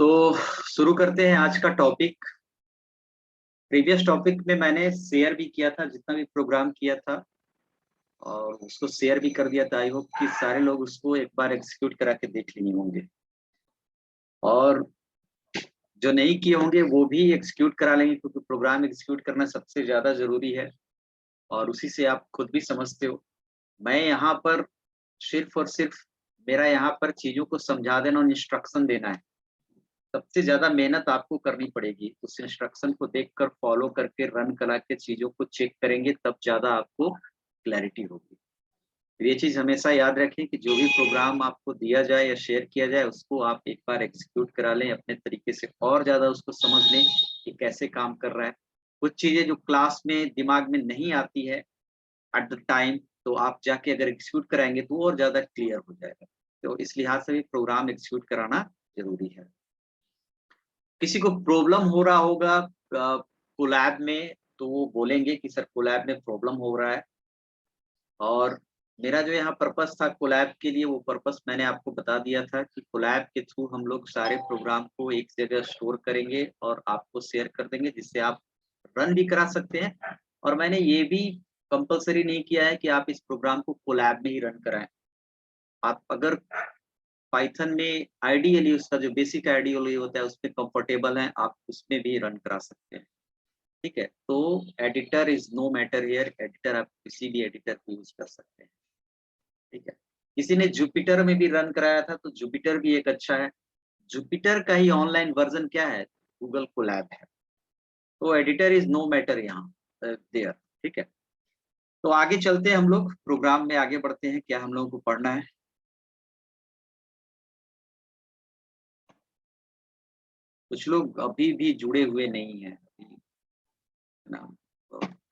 तो शुरू करते हैं आज का टॉपिक। प्रीवियस टॉपिक में मैंने शेयर भी किया था, जितना भी प्रोग्राम किया था और उसको शेयर भी कर दिया था। आई होप कि सारे लोग उसको एक बार एग्जीक्यूट करा के देख लिए होंगे और जो नहीं किए होंगे वो भी एग्जीक्यूट करा लेंगे, क्योंकि प्रोग्राम एग्जीक्यूट करना सबसे ज्यादा जरूरी है और उसी से आप खुद भी समझते हो। मैं यहाँ पर सिर्फ और सिर्फ मेरा यहाँ पर चीजों को समझा देना और इंस्ट्रक्शन देना है। सबसे ज्यादा मेहनत आपको करनी पड़ेगी। उस इंस्ट्रक्शन को देखकर फॉलो करके रन करा के चीजों को चेक करेंगे, तब ज्यादा आपको क्लैरिटी होगी। तो ये चीज हमेशा याद रखें कि जो भी प्रोग्राम आपको दिया जाए या शेयर किया जाए उसको आप एक बार एग्जीक्यूट करा लें अपने तरीके से और ज्यादा उसको समझ लें कि कैसे काम कर रहा है। कुछ चीजें जो क्लास में दिमाग में नहीं आती है एट द टाइम, तो आप जाके अगर एग्जीक्यूट कराएंगे तो और ज्यादा क्लियर हो जाएगा। तो इस लिहाज से भी प्रोग्राम एग्जीक्यूट कराना जरूरी है। किसी को प्रॉब्लम हो रहा होगा कोलैब में, तो वो बोलेंगे कि सर कोलैब में प्रॉब्लम हो रहा है। और मेरा जो यहाँ पर्पस था कोलैब के लिए, वो पर्पस मैंने आपको बता दिया था कि कोलैब के थ्रू हम लोग सारे प्रोग्राम को एक जगह स्टोर करेंगे और आपको शेयर कर देंगे, जिससे आप रन भी करा सकते हैं। और मैंने ये भी कंपलसरी नहीं किया है कि आप इस प्रोग्राम को कोलैब में ही रन कराएं। आप अगर पाइथन में आइडियली उसका जो बेसिक आइडियली होता है उसमें कंफर्टेबल हैं, आप उसमें भी रन करा सकते हैं। ठीक है, तो editor is no matter here. Editor आप किसी भी एडिटर को यूज कर सकते हैं। ठीक है, किसी ने जुपिटर में भी रन कराया था, तो जुपिटर भी एक अच्छा है। जुपिटर का ही ऑनलाइन वर्जन क्या है, गूगल कोलैब है। तो एडिटर इज नो मैटर यहाँ देयर। ठीक है, तो आगे चलते हैं, हम लोग प्रोग्राम में आगे बढ़ते हैं। क्या हम लोगों को पढ़ना है? कुछ लोग अभी भी जुड़े हुए नहीं है ना।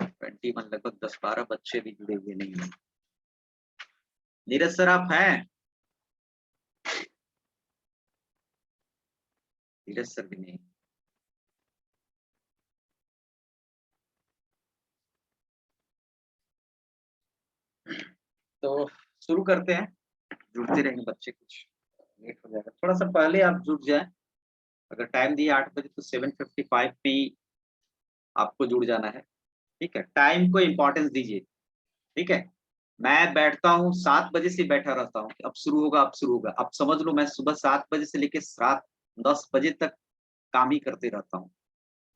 21 लगभग 10-12 बच्चे भी जुड़े हुए नहीं है। नीरज सर आप हैं? नीरज सर भी नहीं। तो शुरू करते हैं। जुड़ते रहेंगे बच्चे, कुछ लेट हो जाएगा। थोड़ा सा पहले आप जुड़ जाए। अगर टाइम दिए 8 बजे तो 7:55 पे ही आपको जुड़ जाना है। ठीक है, टाइम को इम्पोर्टेंस दीजिए। ठीक है, मैं बैठता हूँ 7 बजे से बैठा रहता हूँ, अब शुरू होगा अब शुरू होगा। अब समझ लो मैं सुबह 7 बजे से लेकर रात 10 बजे तक काम ही करते रहता हूँ।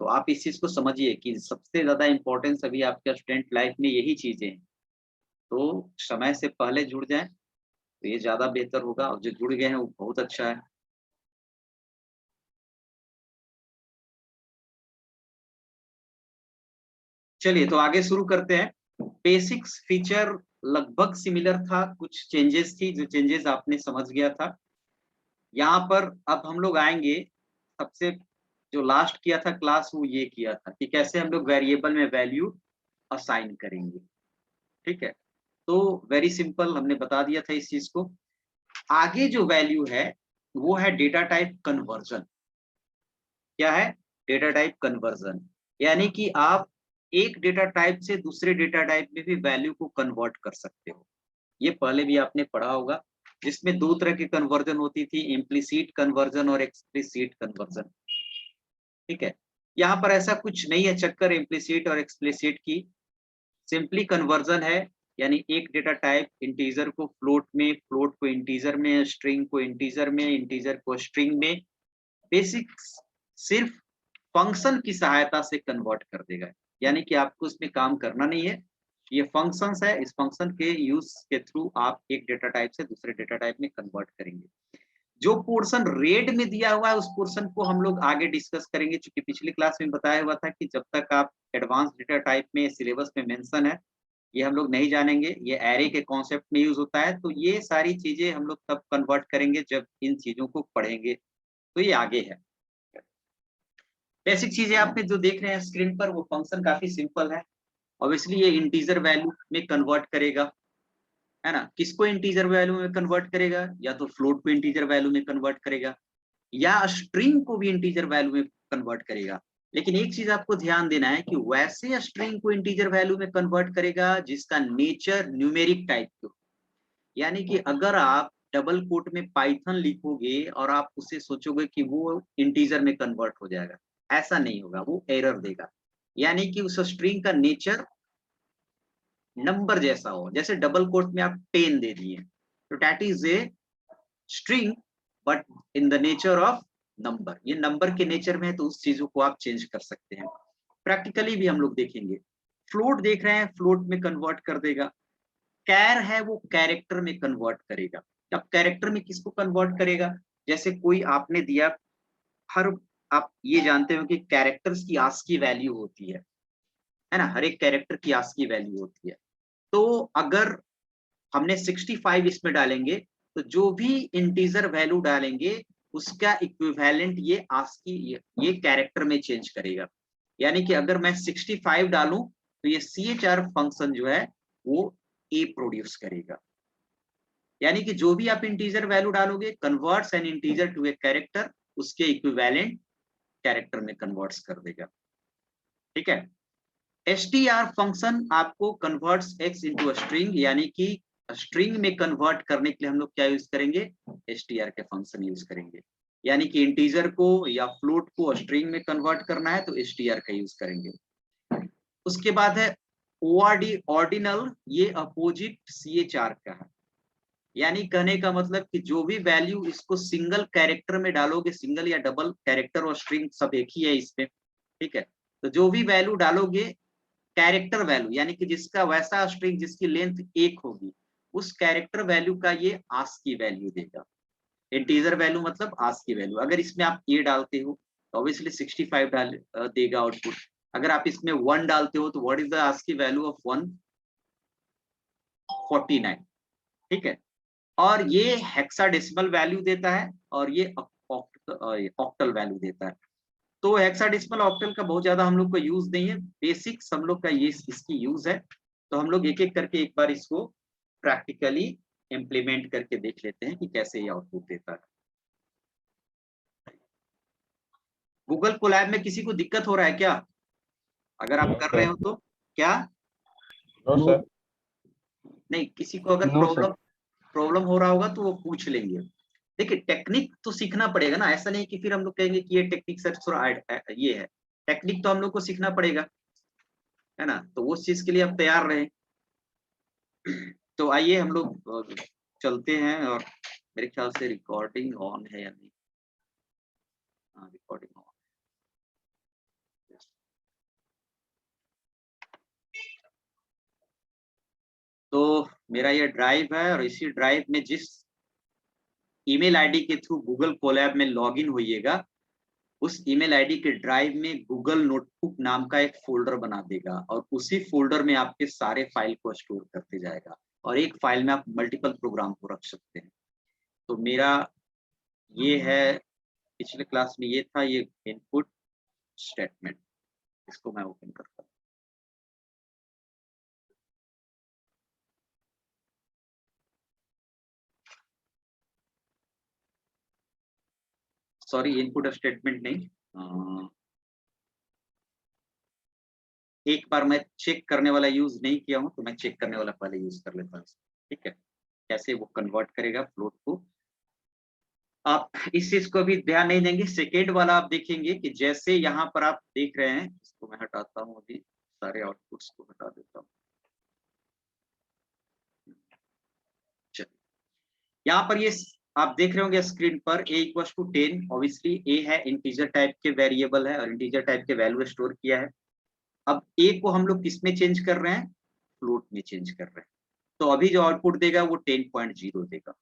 तो आप इस चीज को समझिए कि सबसे ज्यादा इम्पोर्टेंस अभी आपके स्टूडेंट लाइफ में यही चीजें हैं। तो समय से पहले जुड़ जाएं तो ये ज्यादा बेहतर होगा, और जो जुड़ गए हैं वो बहुत अच्छा है। चलिए तो आगे शुरू करते हैं। बेसिक्स फीचर लगभग सिमिलर था, कुछ चेंजेस थी, जो चेंजेस आपने समझ गया था। यहाँ पर अब हम लोग आएंगे। सबसे जो लास्ट किया था क्लास, वो ये किया था कि कैसे हम लोग वेरिएबल में वैल्यू असाइन करेंगे। ठीक है, तो वेरी सिंपल हमने बता दिया था इस चीज को। आगे जो वैल्यू है वो है डेटा टाइप कन्वर्जन। क्या है? डेटा टाइप कन्वर्जन, यानी कि आप एक डेटा टाइप से दूसरे डेटा टाइप में भी वैल्यू को कन्वर्ट कर सकते हो। ये पहले भी आपने पढ़ा होगा, जिसमें दो तरह की कन्वर्जन होती थी, इम्प्लिसिट कन्वर्जन और एक्सप्लिसिट कन्वर्जन। ठीक है, यहाँ पर ऐसा कुछ नहीं है चक्कर इम्प्लिसिट और एक्सप्लिसिट की। सिंपली कन्वर्जन है, यानी एक डेटा टाइप इंटीजर को फ्लोट में, फ्लोट को इंटीजर में, स्ट्रिंग को इंटीजर में, इंटीजर को स्ट्रिंग में, बेसिक सिर्फ फंक्शन की सहायता से कन्वर्ट कर देगा। यानी कि आपको इसमें काम करना नहीं है, ये फंक्शंस है, इस फंक्शन के यूज के थ्रू आप एक डेटा टाइप से दूसरे डेटा टाइप में कन्वर्ट करेंगे। जो पोर्शन रेड में दिया हुआ है उस पोर्शन को हम लोग आगे डिस्कस करेंगे, क्योंकि पिछली क्लास में बताया हुआ था कि जब तक आप एडवांस डेटा टाइप में सिलेबस में मेंशन है, ये हम लोग नहीं जानेंगे। ये एरे के कॉन्सेप्ट में यूज होता है, तो ये सारी चीजें हम लोग तब कन्वर्ट करेंगे जब इन चीजों को पढ़ेंगे। तो ये आगे है। बेसिक चीजें आपने जो देख रहे हैं स्क्रीन पर, वो फंक्शन काफी सिंपल है। ऑब्वियसली ये इंटीजर वैल्यू में कन्वर्ट करेगा, है ना। किसको इंटीजर वैल्यू में कन्वर्ट करेगा? या तो फ्लोट को इंटीजर वैल्यू में कन्वर्ट करेगा, या स्ट्रिंग को भी इंटीजर वैल्यू में कन्वर्ट करेगा। लेकिन एक चीज आपको ध्यान देना है कि वैसे स्ट्रिंग को इंटीजर वैल्यू में कन्वर्ट करेगा जिसका नेचर न्यूमेरिक टाइप को। यानी कि अगर आप डबल कोट में पाइथन लिखोगे और आप उसे सोचोगे कि वो इंटीजर में कन्वर्ट हो जाएगा, ऐसा नहीं होगा, वो एरर देगा। यानी कि उस स्ट्रिंग का नेचर नंबर जैसा हो। जैसे डबल कोट में आप 10 दे दिए, तो that is a string but in the nature of number, ये नंबर के नेचर में है, तो उस चीजों को आप चेंज कर सकते हैं। प्रैक्टिकली भी हम लोग देखेंगे। फ्लोट देख रहे हैं, फ्लोट में कन्वर्ट कर देगा। कैर है वो कैरेक्टर में कन्वर्ट करेगा। अब कैरेक्टर में किसको कन्वर्ट करेगा? जैसे कोई आपने दिया, हर, आप ये जानते हो कि कैरेक्टर्स की आस्की वैल्यू होती है ना, हर एक कैरेक्टर की आस्की वैल्यू होती है। तो अगर हमने 65 इसमें डालेंगे, तो जो भी इंटीजर वैल्यू डालेंगे उसका इक्विवेलेंट ये आस्की ये कैरेक्टर में चेंज करेगा। यानी कि अगर मैं 65 डालूं, तो ये CHR फंक्शन जो है वो ए प्रोड्यूस करेगा। यानी कि जो भी आप इंटीजर वैल्यू डालोगे, converts an integer to a character, उसके इक्विवेलेंट कैरेक्टर में कन्वर्ट्स कर देगा। ठीक है। str फंक्शन आपको कन्वर्ट्स x इंटू स्ट्रिंग, यानी कि स्ट्रिंग में कन्वर्ट करने के लिए हम लोग क्या यूज करेंगे? str के फंक्शन यूज करेंगे। यानी कि इंटीजर को या फ्लोट को स्ट्रिंग में कन्वर्ट करना है तो str का यूज करेंगे। उसके बाद है ORD, ऑर्डिनल, ये अपोजिट CHR का है। यानी कहने का मतलब कि जो भी वैल्यू इसको सिंगल कैरेक्टर में डालोगे, सिंगल या डबल कैरेक्टर और स्ट्रिंग सब एक ही है इसमें, ठीक है, तो जो भी वैल्यू डालोगे कैरेक्टर वैल्यू, यानी कि जिसका वैसा स्ट्रिंग जिसकी लेंथ 1 होगी, उस कैरेक्टर वैल्यू का ये आस्की वैल्यू देगा। इंटीजर वैल्यू मतलब आस्की वैल्यू। अगर इसमें आप ए डालते हो तो ऑब्वियसली 65 डाल देगा आउटपुट। अगर आप इसमें 1 डालते हो तो what is the ASCII value of 1? 49। ठीक है। और ये हेक्साडेसिमल वैल्यू देता है और ये ऑक्टल वैल्यू देता है। तो हेक्साडेसिमल ऑक्टल का बहुत ज्यादा हम लोग को यूज नहीं है, बेसिक्स हम लोग का ये इसकी यूज है। तो हम लोग एक एक करके एक बार इसको प्रैक्टिकली इम्प्लीमेंट करके देख लेते हैं कि कैसे ये आउटपुट देता है। गूगल कोलैब में किसी को दिक्कत हो रहा है क्या? अगर आप कर रहे हो तो क्या? No sir. नहीं, किसी को अगर नो सर। प्रॉब्लम हो रहा होगा तो वो पूछ लेंगे। देखिए, टेक्निक तो सीखना पड़ेगा ना, ऐसा नहीं कि फिर हम लोग कहेंगे कि ये टेक्निक सर थोड़ा ये है। टेक्निक तो हम लोग को सीखना पड़ेगा, है ना, तो उस चीज के लिए आप तैयार रहें। तो आइए हम लोग चलते हैं। और मेरे ख्याल से रिकॉर्डिंग ऑन है या नहीं? हाँ, रिकॉर्डिंग ऑन। तो मेरा ये ड्राइव है और इसी ड्राइव में जिस ईमेल आईडी के थ्रू गूगल कोलैब में लॉगिन होइएगा, उस ईमेल आईडी के ड्राइव में गूगल नोटबुक नाम का एक फोल्डर बना देगा और उसी फोल्डर में आपके सारे फाइल को स्टोर करते जाएगा। और एक फाइल में आप मल्टीपल प्रोग्राम को रख सकते हैं। तो मेरा ये है, पिछले क्लास में ये था, ये इनपुट स्टेटमेंट, इसको मैं ओपन करता हूँ। सॉरी, इनपुट स्टेटमेंट नहीं, एक बार मैं चेक करने वाला यूज नहीं किया हूं, तो मैं चेक करने वाला पहले यूज कर लेता हूँ। ठीक है, कैसे वो कन्वर्ट करेगा फ्लोट को। आप इस चीज को भी ध्यान नहीं देंगे। सेकेंड वाला आप देखेंगे कि जैसे यहाँ पर आप देख रहे हैं, इसको मैं हटाता हूँ, अभी सारे आउटपुट्स को हटा देता हूँ। चलिए, यहाँ पर ये आप देख रहे होंगे स्क्रीन पर a equals to 10। Obviously a है, इंटीजर टाइप के वेरिएबल है और इंटीजर टाइप के वैल्यू स्टोर किया है। अब a को हम लोग किस में चेंज कर रहे हैं? फ्लोट में चेंज कर रहे हैं। तो अभी जो आउटपुट देगा वो 10.0 देगा।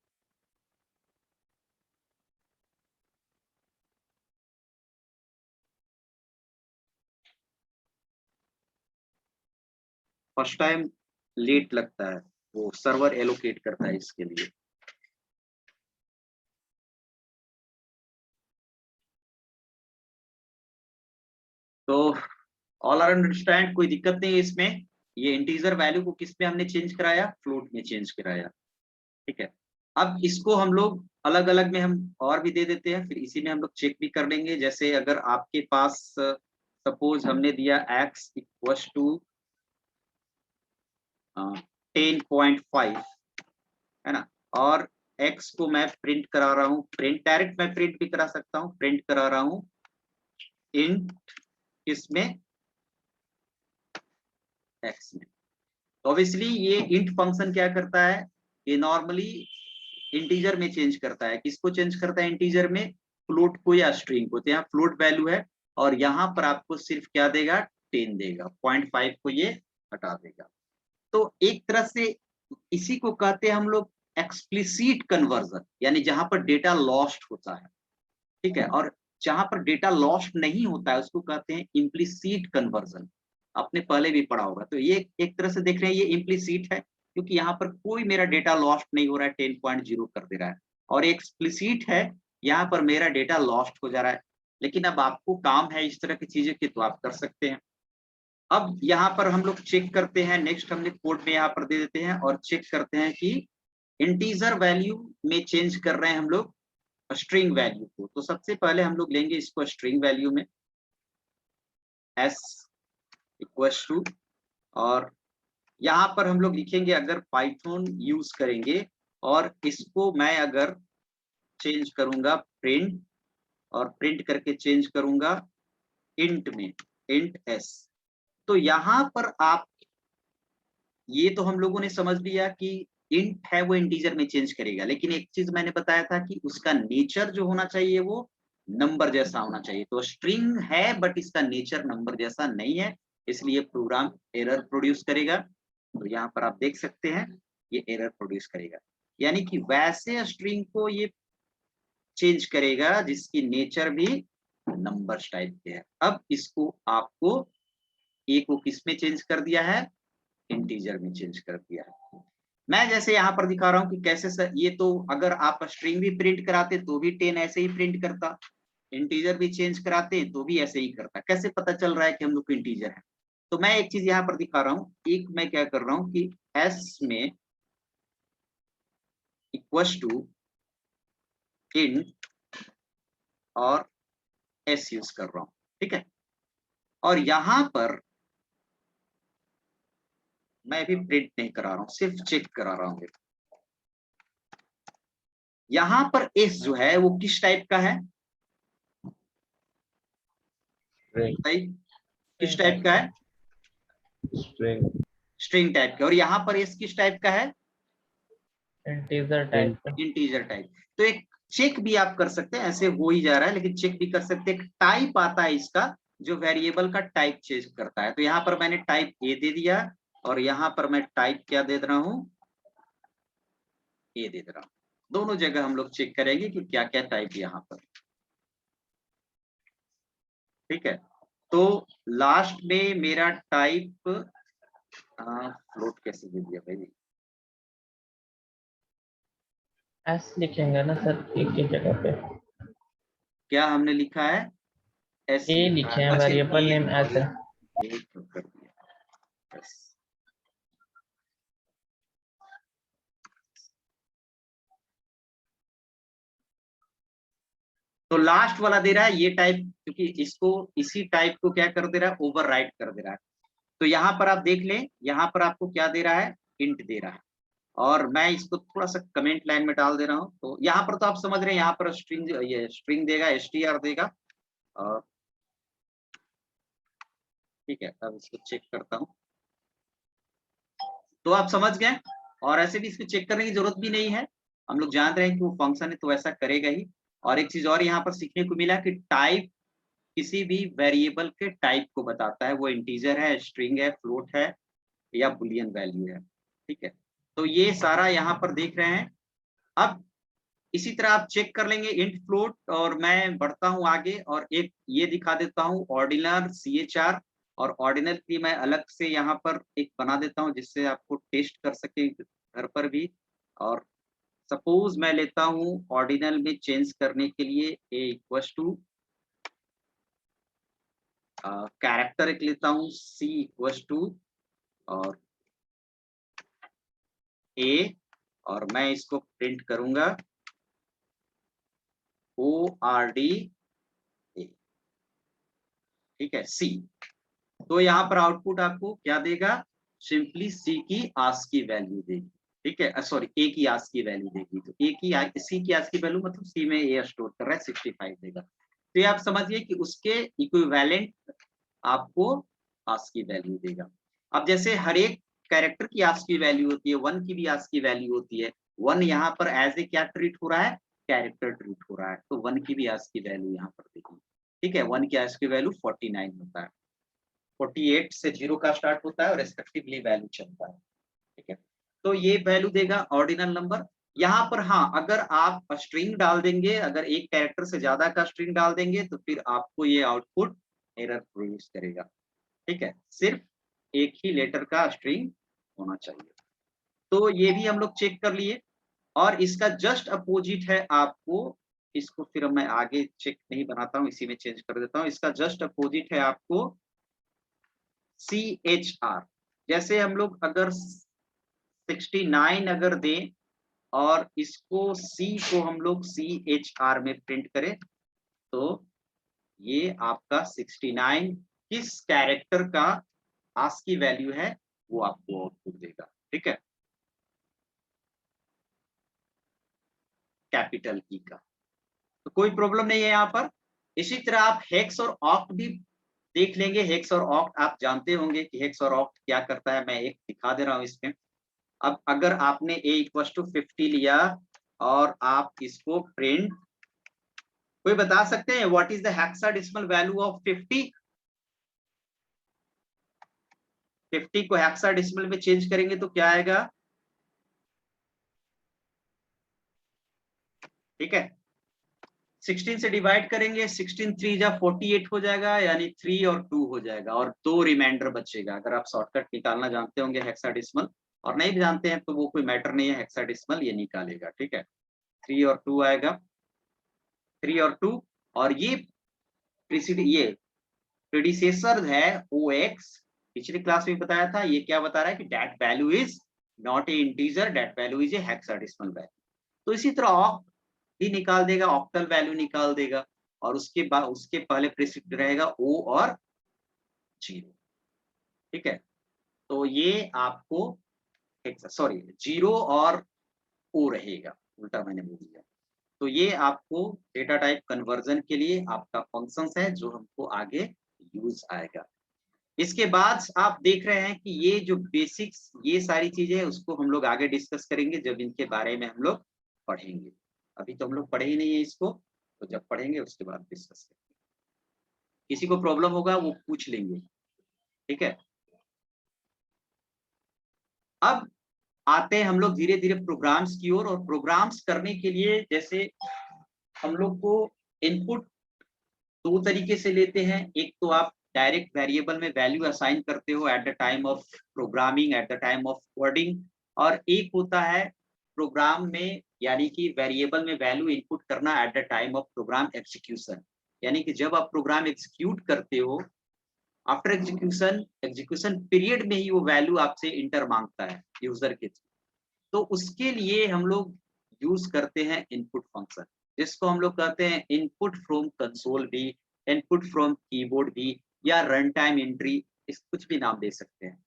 फर्स्ट टाइम लेट लगता है, वो सर्वर एलोकेट करता है इसके लिए। तो ऑल आर अंडरस्टैंड, कोई दिक्कत नहीं है इसमें। ये इंटीजर वैल्यू को किस में हमने चेंज कराया? फ्लोट में चेंज कराया। ठीक है। अब इसको हम लोग अलग अलग में हम और भी दे देते हैं, फिर इसी में हम लोग चेक भी कर लेंगे। जैसे अगर आपके पास सपोज हमने दिया x इक्वल्स टू 10.5, है ना, और x को मैं प्रिंट करा रहा हूँ, प्रिंट डायरेक्ट मैं प्रिंट भी करा सकता हूँ, प्रिंट करा रहा हूँ इंट किसमें, x में। तो ऑब्वियसली ये इंट फंक्शन क्या करता है, ये नॉर्मली इंटीजर में चेंज करता है। किसको चेंज करता है इंटीजर में, फ्लोट को या स्ट्रिंग को। तो यहाँ फ्लोट वैल्यू है और यहाँ पर आपको सिर्फ क्या देगा, 10 देगा, 0.5 को ये हटा देगा। तो एक तरह से इसी को कहते हैं हम लोग एक्सप्लिसिट कन्वर्जन, यानी जहां पर डेटा लॉस्ट होता है, ठीक है, और जहां पर डेटा लॉस्ट नहीं होता है उसको कहते हैं इम्प्लिसिट कन्वर्जन। आपने पहले भी पढ़ा होगा। तो ये एक तरह से देख रहे हैं ये इम्प्लिसिट है क्योंकि यहाँ पर कोई मेरा डेटा लॉस्ट नहीं हो रहा है, 10.0 कर दे रहा है। और एक्सप्लिसिट है, यहाँ पर मेरा डेटा लॉस्ट हो जा रहा है। लेकिन अब आपको काम है इस तरह की चीजें की तो आप कर सकते हैं। अब यहाँ पर हम लोग चेक करते हैं, नेक्स्ट हमने कोड में यहाँ पर दे देते हैं और चेक करते हैं कि इंटीजर वैल्यू में चेंज कर रहे हैं हम लोग स्ट्रिंग वैल्यू को। तो सबसे पहले हम लोग लेंगे इसको स्ट्रिंग वैल्यू में s इक्वल्स टू, और यहाँ पर हम लोग लिखेंगे अगर पाइथन यूज करेंगे और इसको मैं अगर चेंज करूंगा प्रिंट, और प्रिंट करके चेंज करूंगा इंट में, इंट s। तो यहाँ पर आप ये तो हम लोगों ने समझ लिया कि इंट है वो इंटीजर में चेंज करेगा, लेकिन एक चीज मैंने बताया था कि उसका नेचर जो होना चाहिए वो नंबर जैसा होना चाहिए। तो स्ट्रिंग है बट इसका नेचर नंबर जैसा नहीं है, इसलिए प्रोग्राम एरर प्रोड्यूस करेगा। तो यहाँ पर आप देख सकते हैं ये एरर प्रोड्यूस करेगा, यानी कि वैसे स्ट्रिंग को ये चेंज करेगा जिसकी नेचर भी नंबर्स टाइप के है। अब इसको आपको ए को किस में चेंज कर दिया है, इंटीजर में चेंज कर दिया है। मैं जैसे यहाँ पर दिखा रहा हूँ कि कैसे सर, ये तो अगर आप स्ट्रिंग भी प्रिंट कराते तो भी 10 ऐसे ही प्रिंट करता, इंटीजर भी चेंज कराते तो भी ऐसे ही करता। कैसे पता चल रहा है कि हम लोग इंटीजर है? तो मैं एक चीज यहाँ पर दिखा रहा हूँ, एक मैं क्या कर रहा हूँ कि s में इक्वल्स टू इंट और s यूज कर रहा हूँ, ठीक है। और यहाँ पर मैं भी प्रिंट नहीं करा रहा हूँ, सिर्फ चेक करा रहा हूँ। यहाँ पर s जो है वो किस टाइप का है, किस टाइप का है, स्ट्रिंग टाइप का। और यहाँ पर s किस टाइप का है, इंटीजर टाइप का। Integer type. तो एक चेक भी आप कर सकते हैं, ऐसे हो ही जा रहा है लेकिन चेक भी कर सकते हैं। टाइप आता है इसका जो वेरिएबल का टाइप चेंज करता है। तो यहाँ पर मैंने टाइप ए दे दिया और यहाँ पर मैं टाइप क्या दे रहा हूँ, ए दे रहा हूँ। दोनों जगह हम लोग चेक करेंगे कि क्या क्या टाइप यहाँ पर, ठीक है। तो लास्ट में मेरा टाइप फ्लोट कैसे दे दिया भाई, एस लिखेंगे ना सर एक ही जगह पे, क्या हमने लिखा है, एस ए लिखे हैं, वेरिएबल नेम एस है। कर दिया बस। तो लास्ट वाला दे रहा है ये टाइप, क्योंकि इसको इसी टाइप को क्या कर दे रहा है, ओवरराइट कर दे रहा है। तो यहाँ पर आप देख लें, यहाँ पर आपको क्या दे रहा है, इंट दे रहा है। और मैं इसको थोड़ा सा कमेंट लाइन में डाल दे रहा हूँ। तो यहाँ पर तो आप समझ रहे हैं, यहाँ पर स्ट्रिंग, ये स्ट्रिंग देगा, str देगा। और ठीक है, अब इसको चेक करता हूँ। तो आप समझ गए, और ऐसे भी इसको चेक करने की जरूरत भी नहीं है, हम लोग जान रहे हैं कि वो फंक्शन है तो ऐसा करेगा ही। और एक चीज और यहाँ पर सीखने को मिला कि टाइप किसी भी वेरिएबल के टाइप को बताता है, वो इंटीजर है, स्ट्रिंग है, फ्लोट है या बुलियन वैल्यू है, ठीक है। तो ये सारा यहाँ पर देख रहे हैं। अब इसी तरह आप चेक कर लेंगे इंट फ्लोट। और मैं बढ़ता हूँ आगे और एक ये दिखा देता हूँ ऑर्डिनल CHR। और ऑर्डिनल की मैं अलग से यहाँ पर एक बना देता हूँ जिससे आपको टेस्ट कर सके घर पर भी। और सपोज मैं लेता हूँ ऑर्डिनल में चेंज करने के लिए a इक्वल्स टू कैरेक्टर एक लेता हूँ c इक्वल्स टू और a, और मैं इसको प्रिंट करूंगा ORD A, ठीक है, C। तो यहाँ पर आउटपुट आपको क्या देगा, सिंपली C की ASCII वैल्यू देगी। ठीक है, सॉरी ए की ASCII वैल्यू देगी, तो ए की सी की ASCII वैल्यू मतलब सी में ए स्टोर कर रहा है 65 देगा। तो ये आप समझिए कि उसके इक्विवेलेंट आपको ASCII वैल्यू देगा। अब जैसे हर एक कैरेक्टर की ASCII वैल्यू होती है, 1 की भी ASCII वैल्यू होती है। 1 यहाँ पर एज ए क्या ट्रीट हो रहा है, कैरेक्टर ट्रीट हो रहा है, तो 1 की भी ASCII वैल्यू यहाँ पर देखिए। ठीक है, 1 की ASCII वैल्यू 49 होता है, 48 से 0 का स्टार्ट होता है और रेस्पेक्टिवली वैल्यू चलता है। ठीक है, तो ये वैल्यू देगा ऑर्डिनल नंबर। यहाँ पर हाँ, अगर आप स्ट्रिंग डाल देंगे, अगर एक कैरेक्टर से ज्यादा का स्ट्रिंग डाल देंगे तो फिर आपको ये आउटपुट एरर प्रोड्यूस करेगा। ठीक है, सिर्फ एक ही लेटर का स्ट्रिंग होना चाहिए। तो ये भी हम लोग चेक कर लिए, और इसका जस्ट अपोजिट है आपको, इसको फिर मैं आगे चेक नहीं बनाता हूँ, इसी में चेंज कर देता हूँ। इसका जस्ट अपोजिट है आपको CHR। जैसे हम लोग अगर 69 अगर दें और इसको C को हम लोग CHR में प्रिंट करें, तो ये आपका 69 किस कैरेक्टर का ASCII वैल्यू है वो आपको आउटपुट देगा। ठीक है, कैपिटल ई का, तो कोई प्रॉब्लम नहीं है यहाँ पर। इसी तरह आप हेक्स और ऑक्ट भी देख लेंगे। हेक्स और ऑक्ट आप जानते होंगे कि हेक्स और ऑक्ट क्या करता है, मैं एक दिखा दे रहा हूँ इसमें। अब अगर आपने a = 50 लिया और आप इसको प्रिंट, कोई बता सकते हैं what is the hexadecimal value of 50? 50 को हेक्साडेसिमल में चेंज करेंगे तो क्या आएगा? ठीक है, 16 से डिवाइड करेंगे, 16 3 जा 48 हो जाएगा, यानी 3 और 2 हो जाएगा और 2 रिमाइंडर बचेगा। अगर आप शॉर्टकट निकालना जानते होंगे हेक्साडेसिमल, और नहीं भी जानते हैं तो वो कोई मैटर नहीं है, हेक्साडेसिमल ये निकालेगा। ठीक है, 3 और 2 आएगा, 3 और 2, और ये प्रीडिसेसर है OX। पिछली क्लास में बताया था, ये क्या बता रहा है कि that value is not a integer, that value is a hexadecimal value. तो इसी तरह ऑक्ट भी निकाल देगा, ऑक्टल वैल्यू निकाल देगा, और उसके बाद उसके पहले प्रीफिक्स रहेगा O और 0। ठीक है, तो ये आपको सॉरी 0 और O रहेगा, उल्टा मैंने बोल दिया। तो ये आपको डेटा टाइप कन्वर्जन के लिए आपका फंक्शंस है जो हमको आगे यूज आएगा। इसके बाद आप देख रहे हैं कि ये जो बेसिक्स, ये सारी चीजें हैं उसको हम लोग आगे डिस्कस करेंगे जब इनके बारे में हम लोग पढ़ेंगे। अभी तो हम लोग पढ़े ही नहीं है इसको, तो जब पढ़ेंगे उसके बाद डिस्कस करेंगे। किसी को प्रॉब्लम होगा वो पूछ लेंगे। ठीक है, अब आते हैं हम लोग धीरे धीरे प्रोग्राम्स की ओर। और प्रोग्राम्स करने के लिए जैसे हम लोग को इनपुट दो तरीके से लेते हैं। एक तो आप डायरेक्ट वेरिएबल में वैल्यू असाइन करते हो at the time of programming, at the time of coding, और एक होता है प्रोग्राम में, यानी कि वेरिएबल में वैल्यू इनपुट करना at the time of program execution. यानी कि जब आप प्रोग्राम एग्जीक्यूट करते हो, आफ्टर एग्जीक्यूशन पीरियड में ही वो वैल्यू आपसे इंटर मांगता है यूजर के थ्रू। तो उसके लिए हम लोग यूज करते हैं इनपुट फंक्शन, जिसको हम लोग कहते हैं इनपुट फ्रॉम कंसोल भी, इनपुट फ्रॉम कीबोर्ड भी, या रन टाइम एंट्री, इस कुछ भी नाम दे सकते हैं।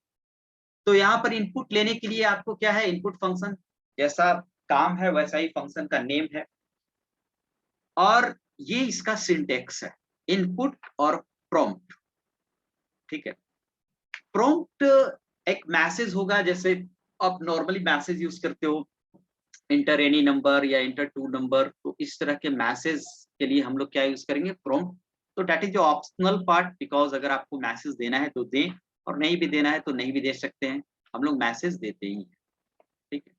तो यहाँ पर इनपुट लेने के लिए आपको क्या है, इनपुट फंक्शन जैसा काम है वैसा ही फंक्शन का नेम है, और ये इसका सिंटेक्स है, इनपुट और प्रॉम्प्ट। ठीक है, प्रॉम्प्ट एक मैसेज होगा, जैसे आप नॉर्मली मैसेज यूज करते हो, इंटर एनी नंबर या इंटर 2 नंबर, तो इस तरह के मैसेज के लिए हम लोग क्या यूज करेंगे, प्रॉम्प्ट। तो that is optional part, because अगर आपको मैसेज देना है तो दें, और नहीं भी देना है तो नहीं भी दे सकते हैं, हम लोग मैसेज देते ही हैं। ठीक है,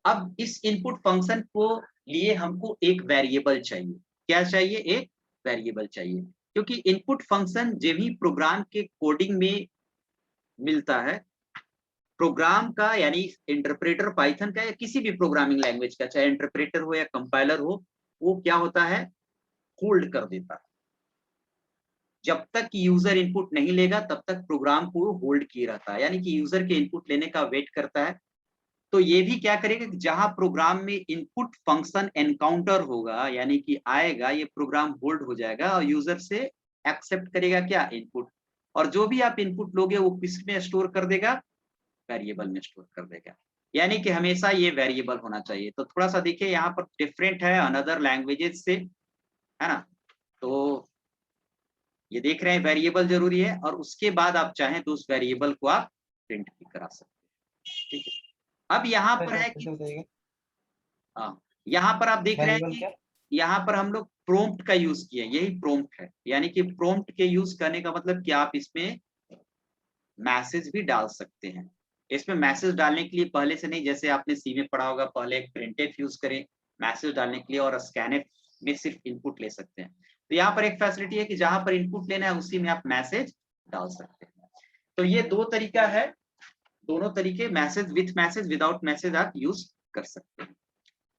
अब इस इनपुट फंक्शन को लिए हमको एक वेरिएबल चाहिए। क्या चाहिए, एक वेरिएबल चाहिए, क्योंकि इनपुट फंक्शन जब भी प्रोग्राम के कोडिंग में मिलता है, प्रोग्राम का यानी इंटरप्रेटर पाइथन का या किसी भी प्रोग्रामिंग लैंग्वेज का, चाहे इंटरप्रेटर हो या कंपाइलर हो, वो क्या होता है, होल्ड कर देता है। जब तक यूजर इनपुट नहीं लेगा तब तक प्रोग्राम को होल्ड किए रहता है, यानी कि यूजर के इनपुट लेने का वेट करता है। तो ये भी क्या करेगा कि जहां प्रोग्राम में इनपुट फंक्शन एनकाउंटर होगा, यानी कि आएगा, ये प्रोग्राम होल्ड हो जाएगा और यूजर से एक्सेप्ट करेगा क्या, इनपुट। और जो भी आप इनपुट लोगे वो किस में स्टोर कर देगा, वेरिएबल में स्टोर कर देगा। यानी कि हमेशा ये वेरिएबल होना चाहिए। तो थोड़ा सा देखिए यहाँ पर डिफरेंट है अनदर लैंग्वेजेस से, है ना। तो ये देख रहे हैं वेरिएबल जरूरी है, और उसके बाद आप चाहें तो उस वेरिएबल को आप प्रिंट भी करा सकते हैं, ठीक है। अब यहाँ पर है कि हाँ, यहाँ पर आप देख रहे हैं कि यहाँ पर हम लोग प्रोम्प्ट का यूज किए, यही प्रोम्प्ट है। यानी कि प्रोम्प्ट के यूज करने का मतलब कि आप इसमें मैसेज भी डाल सकते हैं। इसमें मैसेज डालने के लिए पहले से नहीं, जैसे आपने सी में पढ़ा होगा, पहले एक प्रिंटफ यूज करें मैसेज डालने के लिए, और स्कैनफ में सिर्फ इनपुट ले सकते हैं। तो यहाँ पर एक फैसिलिटी है कि जहां पर इनपुट लेना है उसी में आप मैसेज डाल सकते हैं। तो ये दो तरीका है, दोनों तरीके, message with message, without message आप यूज कर सकते हैं।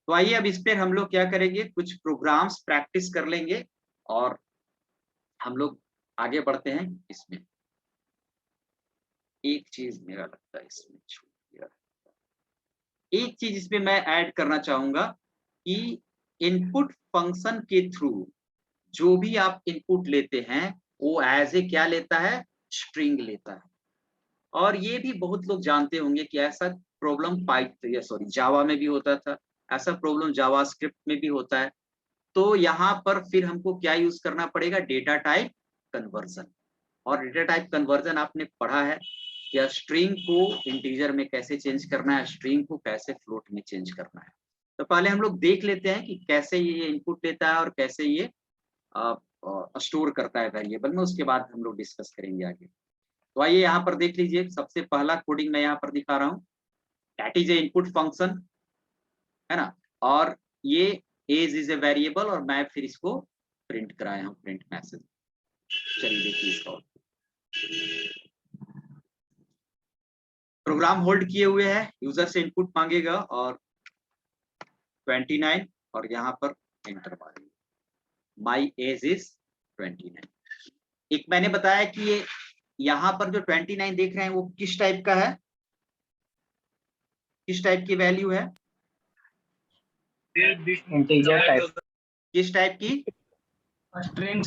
तो आइए अब इस पर हम लोग क्या करेंगे, कुछ प्रोग्राम्स प्रैक्टिस कर लेंगे और हम लोग आगे बढ़ते हैं। इसमें एक चीज मेरा लगता है इसमें छूट गया, एक चीज इसमें मैं ऐड करना चाहूंगा कि इनपुट फंक्शन के थ्रू जो भी आप इनपुट लेते हैं वो एज ए क्या लेता है, स्ट्रिंग लेता है। और ये भी बहुत लोग जानते होंगे कि ऐसा प्रॉब्लम जावा में भी होता था, ऐसा प्रॉब्लम जावास्क्रिप्ट में भी होता है। तो यहाँ पर फिर हमको क्या यूज करना पड़ेगा, डेटा टाइप कन्वर्जन। और डेटा टाइप कन्वर्जन आपने पढ़ा है कि स्ट्रिंग को इंटीजर में कैसे चेंज करना है, स्ट्रिंग को कैसे फ्लोट में चेंज करना है। तो पहले हम लोग देख लेते हैं कि कैसे ये इनपुट लेता है और कैसे ये स्टोर करता है वेरिएबल में, उसके बाद हम लोग डिस्कस करेंगे आगे। तो आइए यहाँ पर देख लीजिए, सबसे पहला कोडिंग मैं यहाँ पर दिखा रहा हूँ, that is A input function, है ना। और ये एज इज ए वेरिएबल, और मैं फिर इसको प्रिंट कराया हूँ, प्रिंट मैसेज। चलिए देखिए इसका प्रोग्राम होल्ड किए हुए है, यूजर से इनपुट मांगेगा और 29, और यहाँ पर एंटर मारेंगे, माई एज इज 29। एक मैंने बताया कि ये यहाँ पर जो 29 देख रहे हैं वो किस टाइप का है, किस टाइप की वैल्यू है, इंटीजर टाइप, किस टाइप की, स्ट्रिंग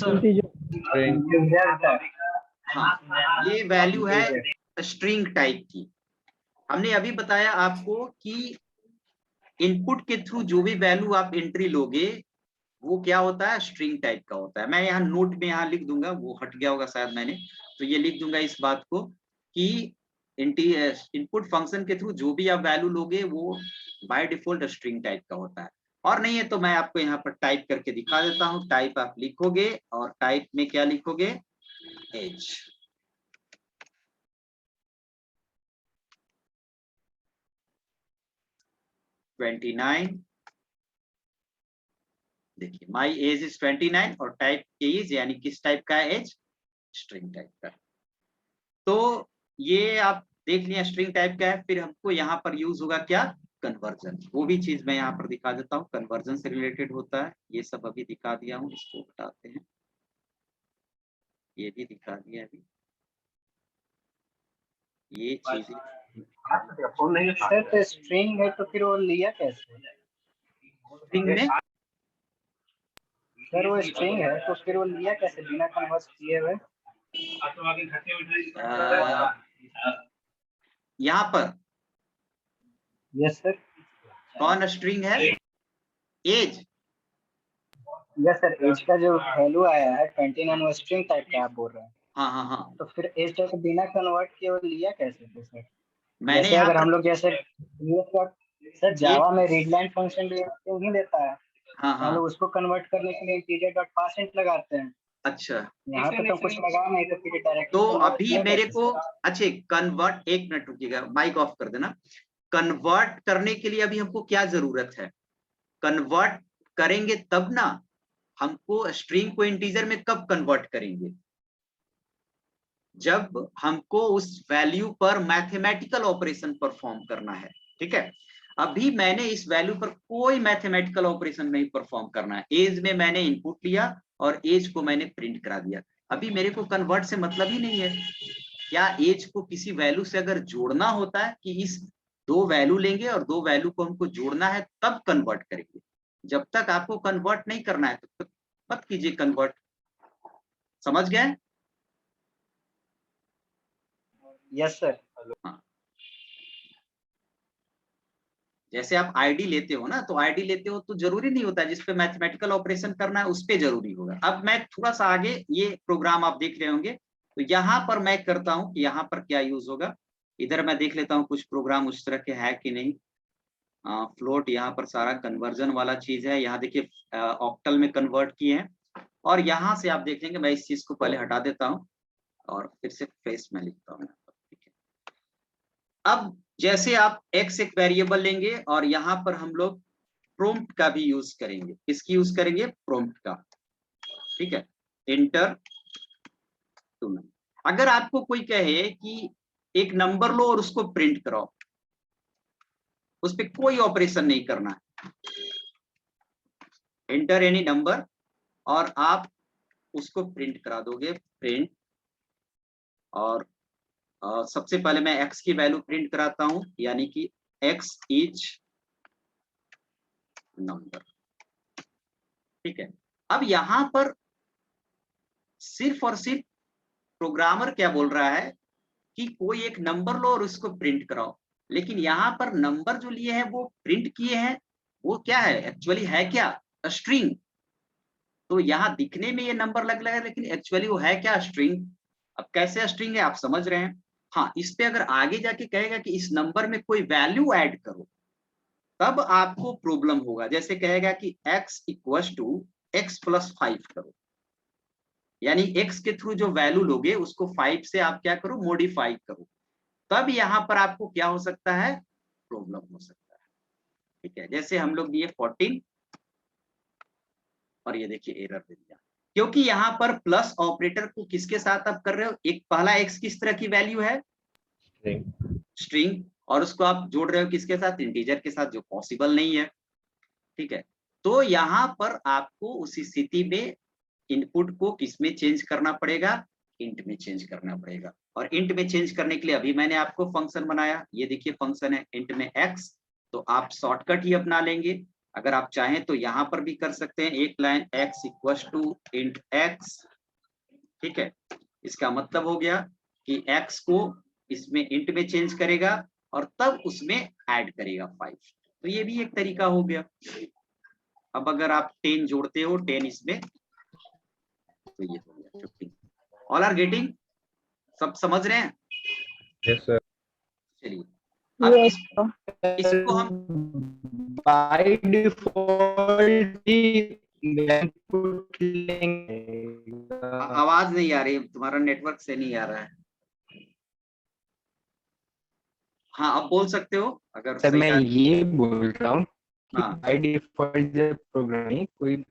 हाँ ये वैल्यू है स्ट्रिंग टाइप की। हमने अभी बताया आपको कि इनपुट के थ्रू जो भी वैल्यू आप एंट्री लोगे वो क्या होता है, स्ट्रिंग टाइप का होता है। मैं यहाँ नोट में यहाँ लिख दूंगा, वो हट गया होगा शायद मैंने, तो ये लिख दूंगा इस बात को कि इनपुट फंक्शन के थ्रू जो भी आप वैल्यू लोगे वो बाय डिफॉल्ट स्ट्रिंग टाइप का होता है। और नहीं है तो मैं आपको यहाँ पर टाइप करके दिखा देता हूँ। टाइप आप लिखोगे और टाइप में क्या लिखोगे, एज। देखिए माई एज इज 29 और टाइप एज यानी किस टाइप का एज, स्ट्रिंग टाइप का। तो ये आप देख लिया स्ट्रिंग टाइप का है। फिर हमको यहाँ पर यूज होगा क्या, कन्वर्जन। वो भी चीज मैं यहाँ पर दिखा देता हूँ, कन्वर्जन से रिलेटेड होता है। ये सब अभी दिखा दिया हूँ, इसको हटाते हैं, ये भी दिखा दिया अभी, ये चीज सर तो स्ट्रिंग है तो फिर वो लिया कैसे, स्ट्रिंग में, सर वो स्ट्रिंग है तो फिर वो लिया कैसे बिना कन्वर्ट किए हुए। यहाँ पर यस सर, कौन स्ट्रिंग है, एज। यस सर, एज का जो वैल्यू आया है 29 वो स्ट्रिंग टाइप का आप बोल रहे हैं। हाँ हाँ हाँ, तो फिर एज टाइप बिना कन्वर्ट किए वो लिया कैसे थे सर। मैंने जैसे यहाँ अगर पर हम लोग जैसे सर जावा में रीडलाइन फंक्शन भी नहीं देता है, हाँ हम हाँ, लोग उसको कन्वर्ट करने के लिए इंटीजर डॉट पार्सेंट लगाते हैं। अच्छा। यहाँ पे तो कुछ लगा नहीं तो फिर डायरेक्ट तो अभी मेरे को, अच्छा कन्वर्ट, एक मिनट रुकिएगा, माइक ऑफ कर देना। कन्वर्ट करने के लिए अभी हमको क्या जरूरत है, कन्वर्ट करेंगे तब ना, हमको स्ट्रिंग को इंटीजर में कब कन्वर्ट करेंगे, जब हमको उस वैल्यू पर मैथमेटिकल ऑपरेशन परफॉर्म करना है, ठीक है। अभी मैंने इस वैल्यू पर कोई मैथमेटिकल ऑपरेशन नहीं परफॉर्म करना है। एज में मैंने इनपुट लिया और एज को मैंने प्रिंट करा दिया। अभी मेरे को कन्वर्ट से मतलब ही नहीं है। क्या एज को किसी वैल्यू से अगर जोड़ना होता है कि इस दो वैल्यू लेंगे और दो वैल्यू को हमको जोड़ना है तब कन्वर्ट करेंगे। जब तक आपको कन्वर्ट नहीं करना है तब तक मत कीजिए कन्वर्ट, समझ गए। Yes sir. हाँ, जैसे आप आईडी लेते हो ना, तो आईडी लेते हो तो जरूरी नहीं होता जिसपे मैथमेटिकल ऑपरेशन करना है उस पे जरूरी होगा। अब मैं थोड़ा सा आगे, ये प्रोग्राम आप देख रहे होंगे, तो यहाँ पर मैं करता हूँ कि यहाँ पर क्या यूज होगा। इधर मैं देख लेता हूँ कुछ प्रोग्राम उस तरह के है कि नहीं। फ्लोट यहाँ पर सारा कन्वर्जन वाला चीज है, यहाँ देखिए ऑक्टल में कन्वर्ट किए हैं। और यहाँ से आप देखेंगे, मैं इस चीज को पहले हटा देता हूँ और फिर से फेस में लिखता हूँ। ठीक है, अब जैसे आप x एक वेरिएबल लेंगे और यहाँ पर हम लोग प्रोम्प्ट का भी यूज करेंगे। किसकी यूज करेंगे? प्रोम्प्ट का। ठीक है, इंटर टू नंबर। अगर आपको कोई कहे कि एक नंबर लो और उसको प्रिंट कराओ, उस पर कोई ऑपरेशन नहीं करना है, एंटर एनी नंबर और आप उसको प्रिंट करा दोगे, प्रिंट। और सबसे पहले मैं x की वैल्यू प्रिंट कराता हूं, यानी कि x इज नंबर। ठीक है, अब यहां पर सिर्फ और सिर्फ प्रोग्रामर क्या बोल रहा है कि कोई एक नंबर लो और उसको प्रिंट कराओ, लेकिन यहाँ पर नंबर जो लिए हैं वो प्रिंट किए हैं, वो क्या है एक्चुअली, है क्या? स्ट्रिंग। तो यहाँ दिखने में ये नंबर लग रहा है, लेकिन एक्चुअली वो है क्या? स्ट्रिंग। अब कैसे स्ट्रिंग है आप समझ रहे हैं। हाँ, इस पे अगर आगे जाके कहेगा कि इस नंबर में कोई वैल्यू ऐड करो, तब आपको प्रॉब्लम होगा। जैसे कहेगा कि x equal to x plus 5 करो, यानी x के थ्रू जो वैल्यू लोगे उसको 5 से आप क्या करो? मॉडिफाई करो। तब यहाँ पर आपको क्या हो सकता है? प्रॉब्लम हो सकता है। ठीक है, जैसे हम लोग दिए 14 और ये देखिए एरर दे दिया, क्योंकि यहाँ पर प्लस ऑपरेटर को किसके साथ आप कर रहे हो? एक पहला x किस तरह की वैल्यू है? स्ट्रिंग। और उसको आप जोड़ रहे हो किसके साथ? इंटीजर के साथ, जो पॉसिबल नहीं है। ठीक है, तो यहाँ पर आपको उस स्थिति में इनपुट को किसमें चेंज करना पड़ेगा? इंट में चेंज करना पड़ेगा। और इंट में चेंज करने के लिए अभी मैंने आपको फंक्शन बनाया, ये देखिए फंक्शन है इंट में x, तो आप शॉर्टकट ही अपना लेंगे। अगर आप चाहें तो यहाँ पर भी कर सकते हैं, एक line x equal to int x। ठीक है, इसका मतलब हो गया कि x को इसमें इंट में चेंज करेगा और तब उसमें ऐड करेगा 5। तो ये भी एक तरीका हो गया। अब अगर आप 10 जोड़ते हो, 10 इसमें, तो ये हो गया 15। All are getting? सब समझ रहे हैं? Yes sir. चलिए, अब इसको हम बाय डिफॉल्ट इनपुट लेंगे। आवाज नहीं आ रही, तुम्हारा नेटवर्क से नहीं आ रहा है। हाँ, अब बोल सकते हो अगर सर सही मैं ये बोल रहा हूँ कि हाँ, बाय डिफॉल्ट जब प्रोग्रामिंग कोई,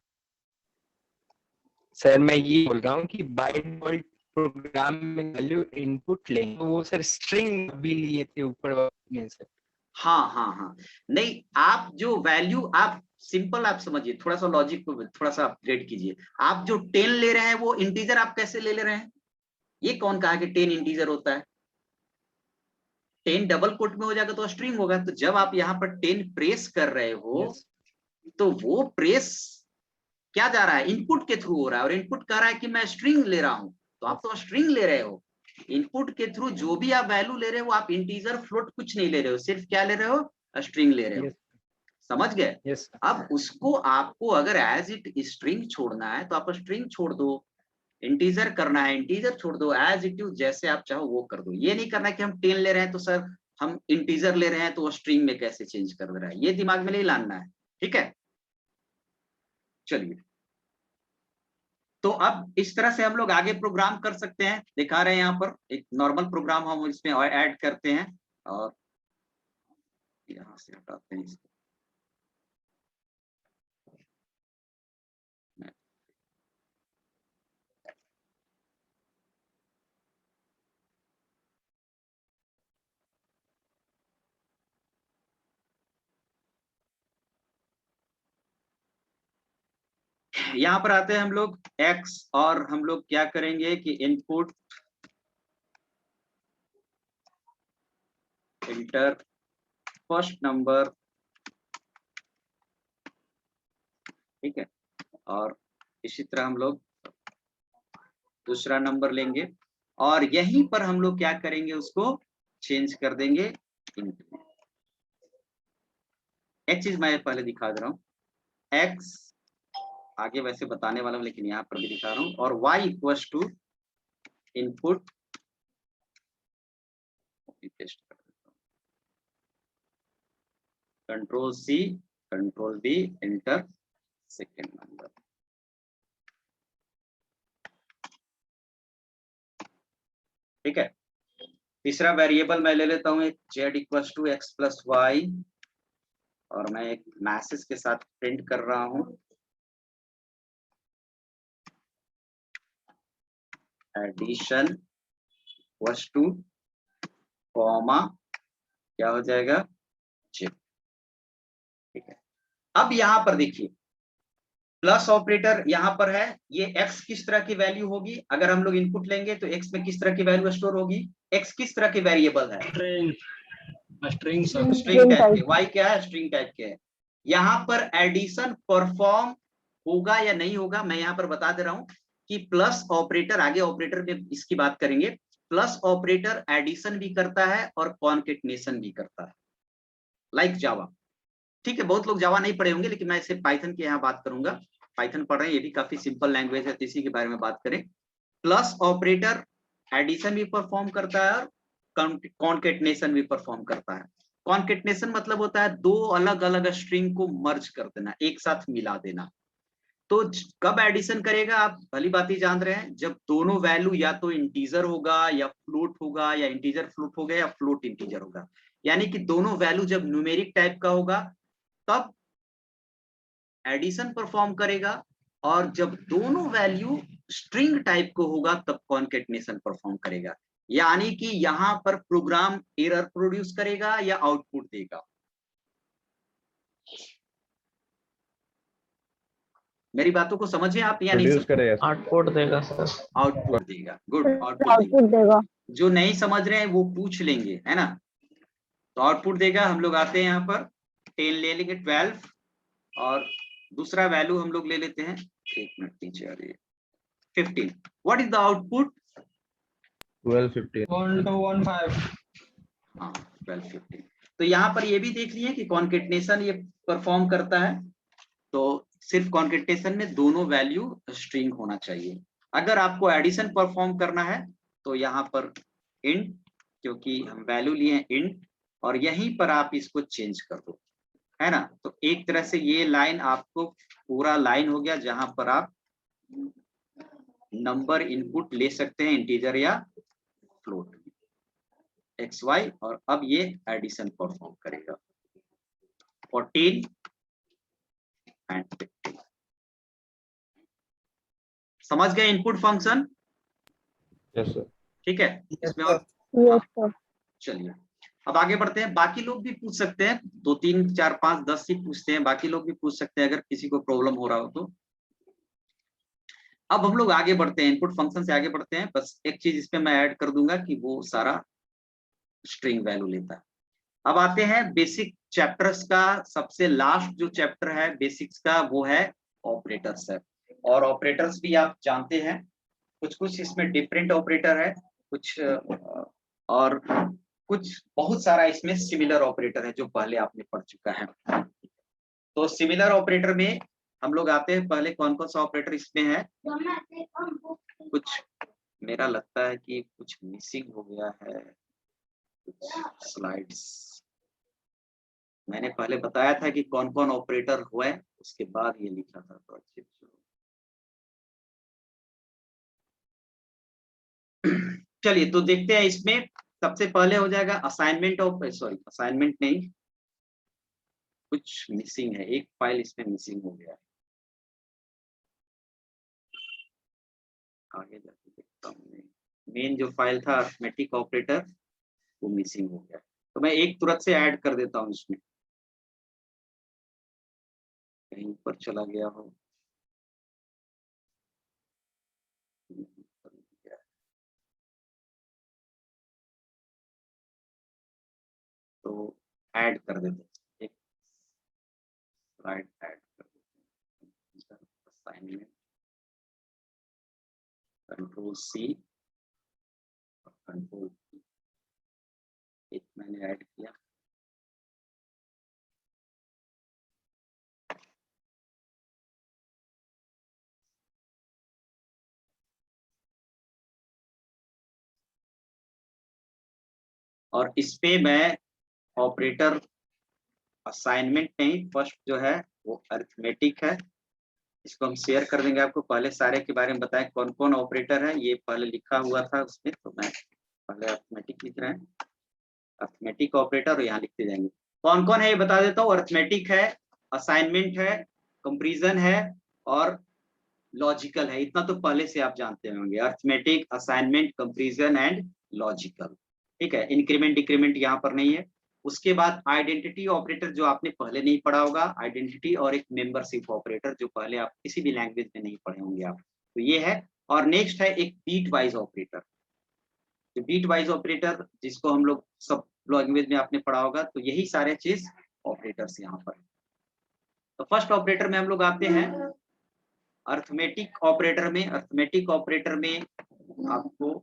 सर मैं ये बोल रहा हूँ कि बाय डिफॉल्ट प्रोग्राम में वैल्यू इनपुट लेंगे, तो वो सर स्ट्रिंग भी लिए थे ऊपर वाले सर। हाँ हाँ हाँ, नहीं, आप जो वैल्यू, आप सिंपल आप समझिए, थोड़ा सा लॉजिक को थोड़ा सा अपग्रेड कीजिए। आप जो 10 ले रहे हैं वो इंटीजर आप कैसे ले रहे हैं? ये कौन कहा कि 10 इंटीजर होता है? 10 डबल कोट में हो जाएगा तो स्ट्रिंग होगा। तो जब आप यहाँ पर 10 प्रेस कर रहे हो, तो वो प्रेस क्या जा रहा है? इनपुट के थ्रू हो रहा है, और इनपुट कह रहा है कि मैं स्ट्रिंग ले रहा हूं, तो आप तो स्ट्रिंग ले रहे हो। इनपुट के थ्रू जो भी आप वैल्यू ले रहे हो, आप इंटीजर फ्लोट कुछ नहीं ले रहे हो, सिर्फ क्या ले रहे हो? स्ट्रिंग ले रहे हो। समझ गए? यस अब उसको आपको अगर एज इट स्ट्रिंग छोड़ना है तो आप स्ट्रिंग छोड़ दो, इंटीजर करना है इंटीजर छोड़ दो, एज इट इज जैसे आप चाहो वो कर दो। ये नहीं करना कि हम 10 ले रहे हैं तो सर हम इंटीजर ले रहे हैं तो स्ट्रिंग में कैसे चेंज कर रहा है, ये दिमाग में नहीं लाना है। ठीक है, चलिए, तो अब इस तरह से हम लोग आगे प्रोग्राम कर सकते हैं। दिखा रहे हैं यहाँ पर एक नॉर्मल प्रोग्राम हम इसमें ऐड करते हैं, और यहाँ से हटाते हैं इसको। यहाँ पर आते हैं हम लोग x, और हम लोग क्या करेंगे कि इनपुट इंटर फर्स्ट नंबर। ठीक है, और इसी तरह हम लोग दूसरा नंबर लेंगे, और यहीं पर हम लोग क्या करेंगे? उसको चेंज कर देंगे इंट में। एक चीज मैं पहले दिखा दे रहा हूँ, x आगे वैसे बताने वाला हूँ लेकिन यहाँ पर भी दिखा रहा हूँ, और y equals to input, paste कर देता हूँ, control C control V enter second number. ठीक है, तीसरा वेरिएबल मैं ले लेता हूँ एक z equals to x plus y, और मैं एक मैसेज के साथ प्रिंट कर रहा हूँ, एडिशन इक्वल्स टू कॉमा क्या हो जाएगा z। ठीक है, अब यहाँ पर देखिए प्लस ऑपरेटर यहाँ पर है, ये x किस तरह की वैल्यू होगी, अगर हम लोग इनपुट लेंगे तो x में किस तरह की वैल्यू स्टोर होगी, x किस तरह की वेरिएबल है, स्ट्रिंग टाइप के, y क्या है स्ट्रिंग टाइप के है। यहाँ पर एडिशन परफॉर्म होगा या नहीं होगा, मैं यहाँ पर बता दे रहा हूँ कि प्लस ऑपरेटर, आगे ऑपरेटर में इसकी बात करेंगे, प्लस ऑपरेटर एडिशन भी करता है और कॉन्केटनेशन भी करता है, लाइक जावा। ठीक है, बहुत लोग जावा नहीं पढ़े होंगे लेकिन मैं सिर्फ पाइथन की यहाँ बात करूंगा, पाइथन पढ़ रहे हैं, ये भी काफी सिंपल लैंग्वेज है, तो इसी के बारे में बात करें। प्लस ऑपरेटर एडिशन भी परफॉर्म करता है और कॉन्केटनेशन भी परफॉर्म करता है। कॉन्केटनेशन मतलब होता है दो अलग अलग स्ट्रिंग को मर्ज कर देना, एक साथ मिला देना। तो कब एडिशन करेगा, आप भली बात ही जान रहे हैं, जब दोनों वैल्यू या तो इंटीजर होगा या फ्लोट होगा, या इंटीजर फ्लोट होगा या फ्लोट इंटीजर होगा, यानी कि दोनों वैल्यू जब न्यूमेरिक टाइप का होगा तब एडिशन परफॉर्म करेगा, और जब दोनों वैल्यू स्ट्रिंग टाइप को होगा तब कॉन्केटनेशन परफॉर्म करेगा। यानी कि यहां पर प्रोग्राम एरर प्रोड्यूस करेगा या आउटपुट देगा। मेरी बातों को समझे आप या नहीं प्रोड्यूस समझे? करेगा। आउटपुट देगा सर। आउटपुट देगा, गुड, आउटपुट आउटपुट देगा। जो नहीं समझ रहे हैं वो पूछ लेंगे, है ना। तो आउटपुट देगा, हम लोग आते हैं यहाँ पर 10 ले लेंगे, 12, और दूसरा वैल्यू हम लोग ले लेते हैं, एक मिनट नीचे आ रही है, 15। What is the output? 12 15 1215। हाँ 12 15। तो यहाँ पर ये भी देख लिए कि कॉन्केटनेशन ये परफॉर्म करता है, तो सिर्फ कॉन्केटनेशन में दोनों वैल्यू स्ट्रिंग होना चाहिए। अगर आपको एडिशन परफॉर्म करना है तो यहाँ पर इंट, क्योंकि हम वैल्यू लिए इंट, और यहीं पर आप इसको चेंज कर दो, है ना। तो एक तरह से ये लाइन आपको पूरा लाइन हो गया जहां पर आप नंबर इनपुट ले सकते हैं, इंटीजर या फ्लोट, एक्स वाई, और अब ये एडिशन परफॉर्म करेगा 14 एंड 15। समझ गए इनपुट फंक्शन? Yes sir. ठीक है, इसमें और यस सर। चलिए अब आगे बढ़ते हैं। बाकी लोग भी पूछ सकते हैं, 2 3 4 5 10 ही पूछते हैं, बाकी लोग भी पूछ सकते हैं अगर किसी को प्रॉब्लम हो रहा हो तो। अब हम लोग आगे बढ़ते हैं, इनपुट फंक्शन से आगे बढ़ते हैं। बस एक चीज इसमें मैं ऐड कर दूंगा कि वो सारा स्ट्रिंग वैल्यू लेता है। अब आते हैं बेसिक चैप्टर्स का, सबसे लास्ट जो चैप्टर है बेसिक्स का वो है ऑपरेटर्स है। और ऑपरेटर्स भी आप जानते हैं, कुछ कुछ इसमें डिफरेंट ऑपरेटर है, कुछ और कुछ बहुत सारा इसमें सिमिलर ऑपरेटर है जो पहले आपने पढ़ चुका है। तो सिमिलर ऑपरेटर में हम लोग आते हैं, पहले कौन कौन सा ऑपरेटर इसमें है। कुछ मेरा लगता है कि कुछ मिसिंग हो गया है, कुछ स्लाइड्स मैंने पहले बताया था कि कौन कौन ऑपरेटर हुए, उसके बाद ये लिखा था, तो अच्छे से चलिए तो देखते हैं। इसमें सबसे पहले हो जाएगा असाइनमेंट ऑफ, सॉरी असाइनमेंट नहीं, कुछ मिसिंग है, एक फाइल इसमें मिसिंग हो गया है, आगे जाके देखता हूँ। मेन जो फाइल था अरिथमेटिक ऑपरेटर वो मिसिंग हो गया, तो मैं एक तुरंत से ऐड कर देता हूँ इसमें, कहीं ऊपर चला गया हो। तो ऐड कर देते हैं, एक स्लाइड ऐड कर देते हैं, असाइनमेंट, कंट्रोल सी और कंट्रोल, एक मैंने ऐड किया, और इस पे मैं ऑपरेटर असाइनमेंट नहीं, फर्स्ट जो है वो अरिथमेटिक है, इसको हम शेयर कर देंगे आपको। पहले सारे के बारे में बताएं कौन कौन ऑपरेटर है, ये पहले लिखा हुआ था उसमें, तो मैं पहले अरिथमेटिक लिख रहे हैं, अरिथमेटिक ऑपरेटर, और यहाँ लिखते जाएंगे कौन कौन है ये बता देता हूँ। अरिथमेटिक है, असाइनमेंट है, कंपैरिजन है और लॉजिकल है। इतना तो पहले से आप जानते होंगे, arithmetic, assignment, comparison and logical. ठीक है, इंक्रीमेंट डिक्रीमेंट यहाँ पर नहीं है। उसके बाद आइडेंटिटी ऑपरेटर जो आपने पहले नहीं पढ़ा होगा, आइडेंटिटी, और एक मेंबरशिप ऑपरेटर जो पहले आप किसी भी लैंग्वेज में नहीं पढ़े होंगे आप, तो ये है। और नेक्स्ट है एक बीट वाइज ऑपरेटर, जो बीट वाइज ऑपरेटर जिसको हम लोग सब लैंग्वेज में आपने पढ़ा होगा, तो यही सारे चीज ऑपरेटर्स यहाँ पर। तो फर्स्ट ऑपरेटर में हम लोग आते हैं अरिथमेटिक ऑपरेटर में। अरिथमेटिक ऑपरेटर में आपको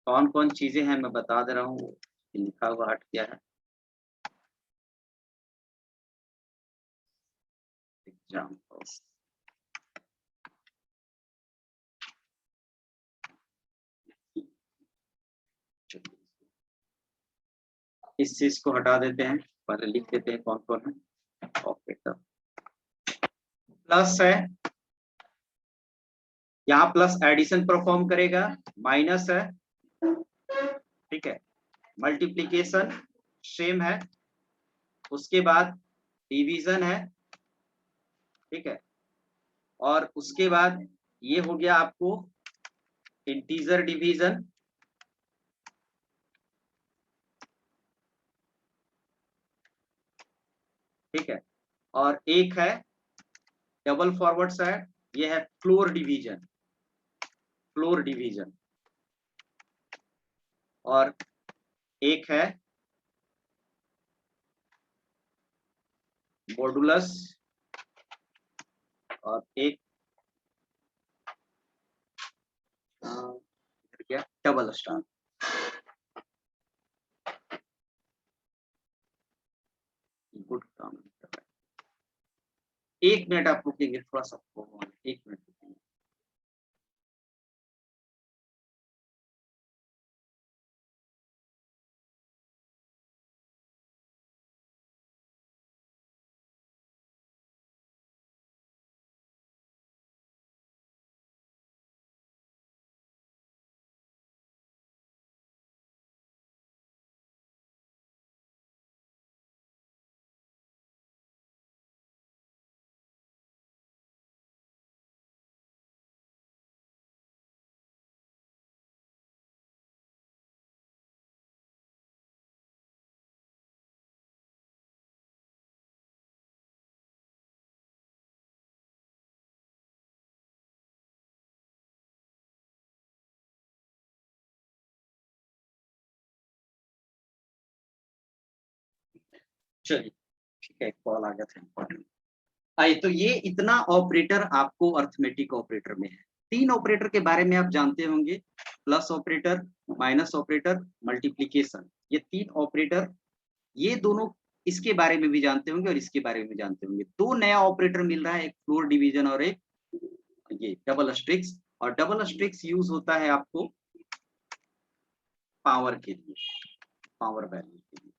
कौन कौन चीजें हैं मैं बता दे रहा हूँ, लिखा हुआ हट गया है। एग्जाम्पल्स, इस चीज को हटा देते हैं, पहले लिख देते हैं कौन कौन है ऑपरेटर। प्लस है, यहाँ प्लस एडिशन परफॉर्म करेगा, माइनस है, ठीक है, मल्टीप्लीकेशन सेम है, उसके बाद डिवीजन है, ठीक है, और उसके बाद ये हो गया आपको इंटीजर डिवीजन, ठीक है, और एक है डबल फॉरवर्ड साइड, ये है फ्लोर डिवीजन, फ्लोर डिवीजन, और एक है मॉडुलस, और एक क्या डबल स्टार। गुड काम, एक मिनट आप रुकेंगे, थोड़ा सा एक मिनट रुकेंगे। चलिए ठीक है, कॉल आ गया था इम्पोर्टेंट। आइए, तो ये इतना ऑपरेटर आपको अरिथमेटिक ऑपरेटर में है। तीन ऑपरेटर के बारे में आप जानते होंगे, plus operator, minus operator, multiplication, ये तीन ऑपरेटर, ये दोनों इसके बारे में भी जानते होंगे और इसके बारे में भी जानते होंगे। दो नया ऑपरेटर मिल रहा है, एक फ्लोर डिवीजन और एक ये डबल स्ट्रिक्स। और डबल स्ट्रिक्स यूज होता है आपको पावर के लिए, पावर वैल्यू के लिए,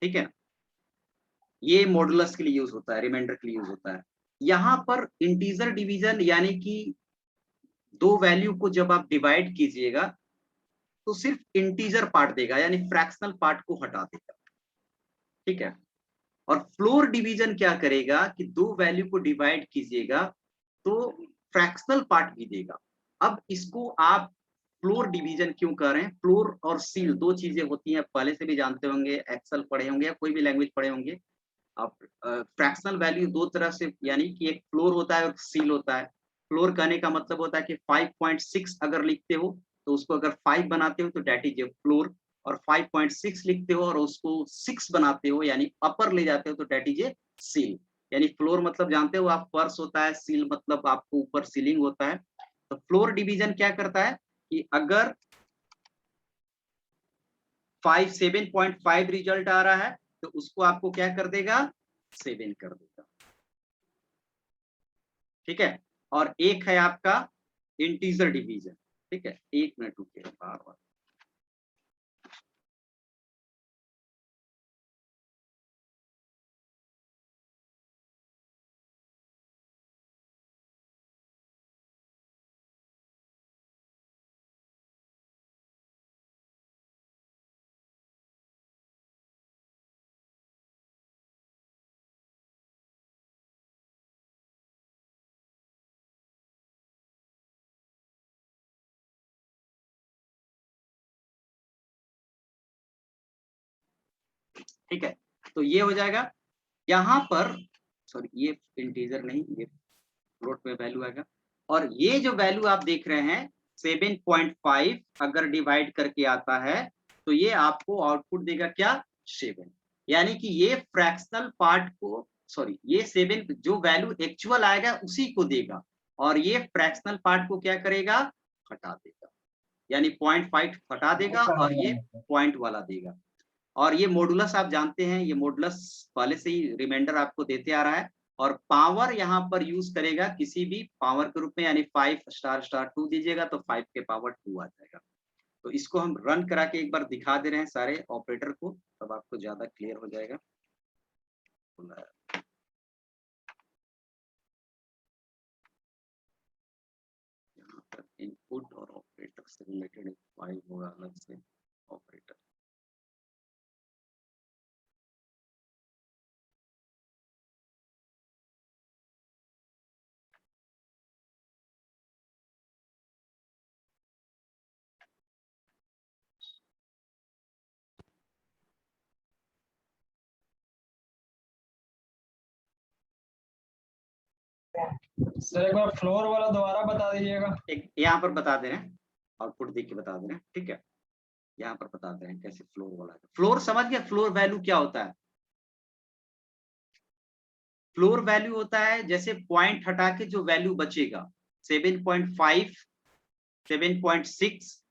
ठीक है। ये मॉडुलस के लिए यूज होता है, रिमाइंडर के लिए यूज होता है। यहाँ पर इंटीजर डिवीजन यानी कि दो वैल्यू को जब आप डिवाइड कीजिएगा तो सिर्फ इंटीजर पार्ट देगा, यानी फ्रैक्शनल पार्ट को हटा देगा, ठीक है। और फ्लोर डिवीजन क्या करेगा कि दो वैल्यू को डिवाइड कीजिएगा तो फ्रैक्शनल पार्ट भी देगा। अब इसको आप फ्लोर डिवीजन क्यों कर रहे हैं? फ्लोर और सील दो चीजें होती हैं, पहले से भी जानते होंगे, एक्सेल पढ़े होंगे या कोई भी लैंग्वेज पढ़े होंगे आप। फ्रैक्शनल वैल्यू दो तरह से, यानी कि एक फ्लोर होता है और सील होता है। फ्लोर कहने का मतलब होता है कि 5.6 अगर लिखते हो तो उसको अगर 5 बनाते हो तो डेट इज ए फ्लोर, और 5.6 लिखते हो और उसको 6 बनाते हो यानी अपर ले जाते हो तो डेट इज ए सील। यानी फ्लोर मतलब जानते हो आप, फर्श होता है, सील मतलब आपको ऊपर सीलिंग होता है। तो फ्लोर डिवीजन क्या करता है कि अगर 7.5 रिजल्ट आ रहा है तो उसको आपको क्या कर देगा, 7 कर देगा, ठीक है। और एक है आपका इंटीजर डिवीजन, ठीक है। एक मिनट रुकिए, बार बार ठीक है, तो ये हो जाएगा। यहाँ पर सॉरी ये इंटीजर नहीं, ये फ्लोट में वैल्यू आएगा। और ये जो वैल्यू आप देख रहे हैं 7.5 अगर डिवाइड करके आता है तो ये आपको आउटपुट देगा क्या, 7। यानी कि ये फ्रैक्शनल पार्ट को सॉरी ये 7 जो वैल्यू एक्चुअल आएगा उसी को देगा, और ये फ्रैक्शनल पार्ट को क्या करेगा, हटा देगा। यानी 0.5 हटा देगा और ये पॉइंट वाला देगा। और ये मॉडुलस आप जानते हैं, ये मॉडुलस पहले से ही रिमाइंडर आपको देते आ रहा है। और पावर यहाँ पर यूज करेगा किसी भी पावर के रूप में, यानी 5 स्टार स्टार 2 दीजिएगा तो 5 के पावर 2 आ जाएगा। तो इसको हम रन करा के एक बार दिखा दे रहे हैं सारे ऑपरेटर को, तब आपको ज्यादा क्लियर हो जाएगा। यहाँ पर इनपुट और ऑपरेटर से रिलेटेड फाइल होगा अलग से ऑपरेटर। सर एक बार फ्लोर वाला दोबारा बता दीजिएगा। एक यहाँ पर बता दे रहे हैं, आउटपुट देख के बता दे रहे हैं, ठीक है। यहाँ पर बता दे रहे हैं कैसे फ्लोर वाला है। फ्लोर समझ गया, फ्लोर वैल्यू क्या होता है। फ्लोर वैल्यू होता है जैसे पॉइंट हटा के जो वैल्यू बचेगा 7.5, 7.6,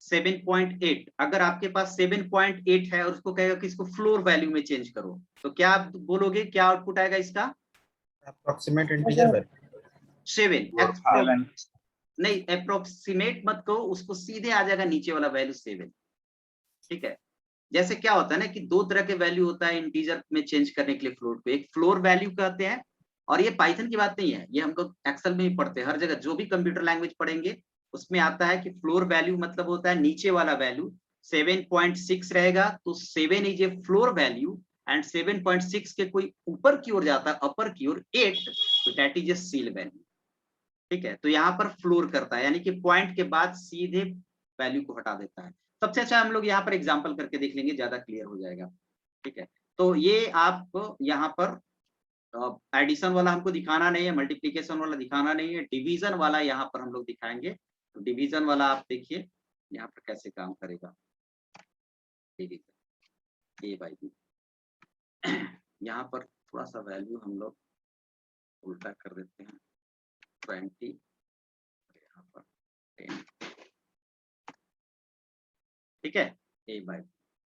7.8। अगर आपके पास 7.8 है और उसको कहेगा कि इसको फ्लोर वैल्यू में चेंज करो, तो क्या आप बोलोगे, क्या आउटपुट आएगा इसका, अप्रोक्सीमेट इंटीजर वैल्यू 7। नहीं अप्रोक्सीमेट मत कहो, उसको सीधे आ जाएगा नीचे वाला वैल्यू 7, ठीक है। जैसे क्या होता है ना कि दो तरह के वैल्यू होता है इंटीजर में चेंज करने के लिए फ्लोर को, एक फ्लोर वैल्यू कहते हैं, और ये पाइथन की बात नहीं है, ये हमको एक्सेल में ही पढ़ते हैं, हर जगह जो भी कंप्यूटर लैंग्वेज पढ़ेंगे उसमें आता है कि फ्लोर वैल्यू मतलब होता है नीचे वाला वैल्यू। 7.6 रहेगा तो 7 is a floor value, and 7.6 के कोई ऊपर की ओर जाता है अपर की ओर 8, तो that is A seal value, ठीक है। तो यहाँ पर फ्लोर करता है, यानी कि पॉइंट के बाद सीधे वैल्यू को हटा देता है। सबसे अच्छा हम लोग यहाँ पर एग्जांपल करके देख लेंगे, ज्यादा क्लियर हो जाएगा, ठीक है। तो ये आपको यहाँ पर एडिशन वाला हमको दिखाना नहीं है, मल्टीप्लिकेशन वाला दिखाना नहीं है, डिवीजन वाला यहाँ पर हम लोग दिखाएंगे। तो डिवीजन वाला आप देखिए यहाँ पर कैसे काम करेगा। डिवीजन ए बाई बी, यहाँ पर थोड़ा सा वैल्यू हम लोग उल्टा कर देते हैं, 20 यहाँ पर 10, ठीक है। A by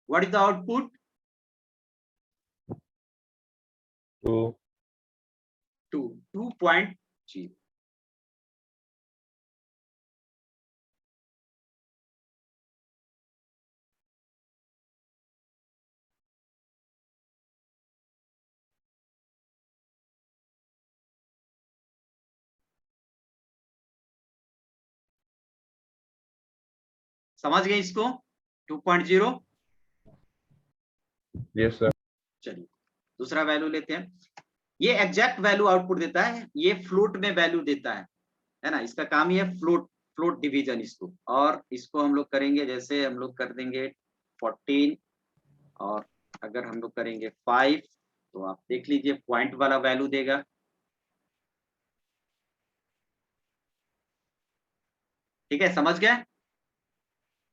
what is the output, 2.0। समझ गए इसको, 2.0। Yes sir. चलिए दूसरा वैल्यू लेते हैं। ये एग्जैक्ट वैल्यू आउटपुट देता है, ये फ्लोट में वैल्यू देता है ना, इसका काम ही है फ्लोट, फ्लोट डिवीजन इसको। और इसको हम लोग करेंगे, जैसे हम लोग कर देंगे 14, और अगर हम लोग करेंगे 5, तो आप देख लीजिए पॉइंट वाला वैल्यू देगा, ठीक है। समझ गए।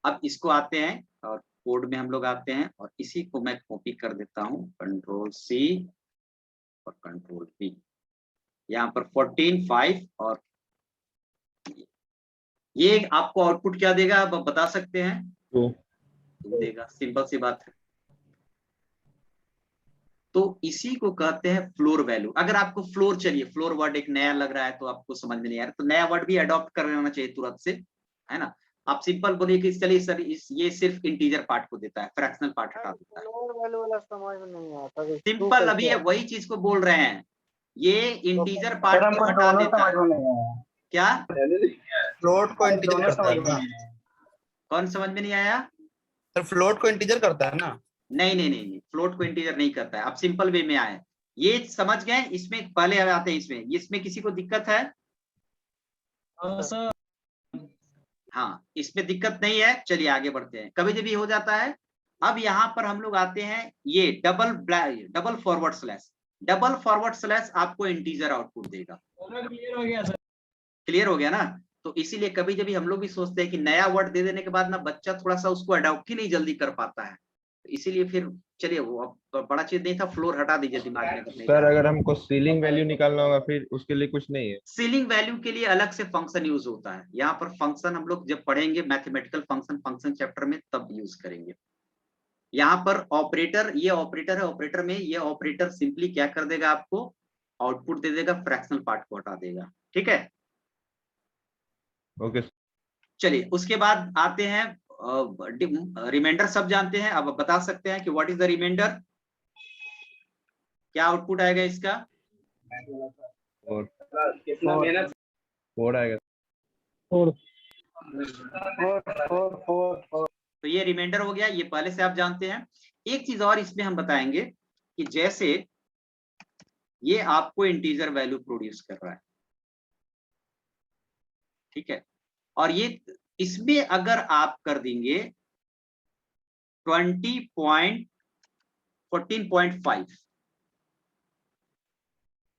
अब इसको आते हैं और कोड में हम लोग आते हैं, और इसी को मैं कॉपी कर देता हूँ, Ctrl+C और Ctrl+V। यहाँ पर 14, 5 और ये आपको आउटपुट क्या देगा, आप बता सकते हैं, 2 देगा, सिंपल सी बात है। तो इसी को कहते हैं फ्लोर वैल्यू। अगर आपको फ्लोर, चलिए फ्लोर वर्ड एक नया लग रहा है तो आपको समझ में नहीं आ रहा, तो नया वर्ड भी अडॉप्ट कर लेना चाहिए तुरंत से, है ना। आप सिंपल बोलिए कि चलिए सर ये सिर्फ इंटीजर पार्ट को देता है, फ्रैक्शनल पार्ट हटा देता है। समझ में नहीं आता, सिंपल, अभी वही चीज को बोल रहे हैं, ये इंटीजर पार्ट को हटा देता है। क्या फ्लोट को इंटीजर करता है ना कौन समझ में नहीं आया सर, फ्लोट को इंटीजर करता है ना। नहीं नहीं नहीं, फ्लोट को इंटीजर नहीं करता है। आप सिंपल वे में आए, ये समझ गए। इसमें पहले आते हैं, इसमें किसी को दिक्कत है, हाँ इसमें दिक्कत नहीं है। चलिए आगे बढ़ते हैं। कभी कभी हो जाता है अब यहाँ पर हम लोग आते हैं ये डबल फॉरवर्ड स्लैश आपको इंटीजर आउटपुट देगा। क्लियर हो गया सर। क्लियर हो गया ना? तो इसीलिए कभी कभी हम लोग भी सोचते हैं कि नया वर्ड दे देने के बाद ना बच्चा थोड़ा सा उसको अडॉप्ट ही नहीं जल्दी कर पाता है, तो इसीलिए फिर चलिए वो अब बड़ा चीज नहीं था, फ्लोर हटा दीजिए दिमाग में। सर अगर हमको सीलिंग वैल्यू निकालना होगा फिर उसके लिए कुछ नहीं है? सीलिंग वैल्यू के लिए अलग से फंक्शन यूज होता है। यहाँ पर फंक्शन हम लोग जब पढ़ेंगे मैथमेटिकल फंक्शन चैप्टर में तब यूज करेंगे। यहाँ पर ऑपरेटर, ये ऑपरेटर है, ऑपरेटर में ये ऑपरेटर सिंपली क्या कर देगा, आपको आउटपुट दे देगा, फ्रैक्शनल पार्ट को हटा देगा। ठीक है, ओके। चलिए उसके बाद आते हैं रिमाइंडर। सब जानते हैं, अब बता सकते हैं कि व्हाट इज द रिमाइंडर, क्या आउटपुट आएगा इसका? 4 आएगा। तो ये रिमाइंडर हो गया, ये पहले से आप जानते हैं। एक चीज और इसमें हम बताएंगे कि जैसे ये आपको इंटीजर वैल्यू प्रोड्यूस कर रहा है, ठीक है, और ये इसमें अगर आप कर देंगे 14.5,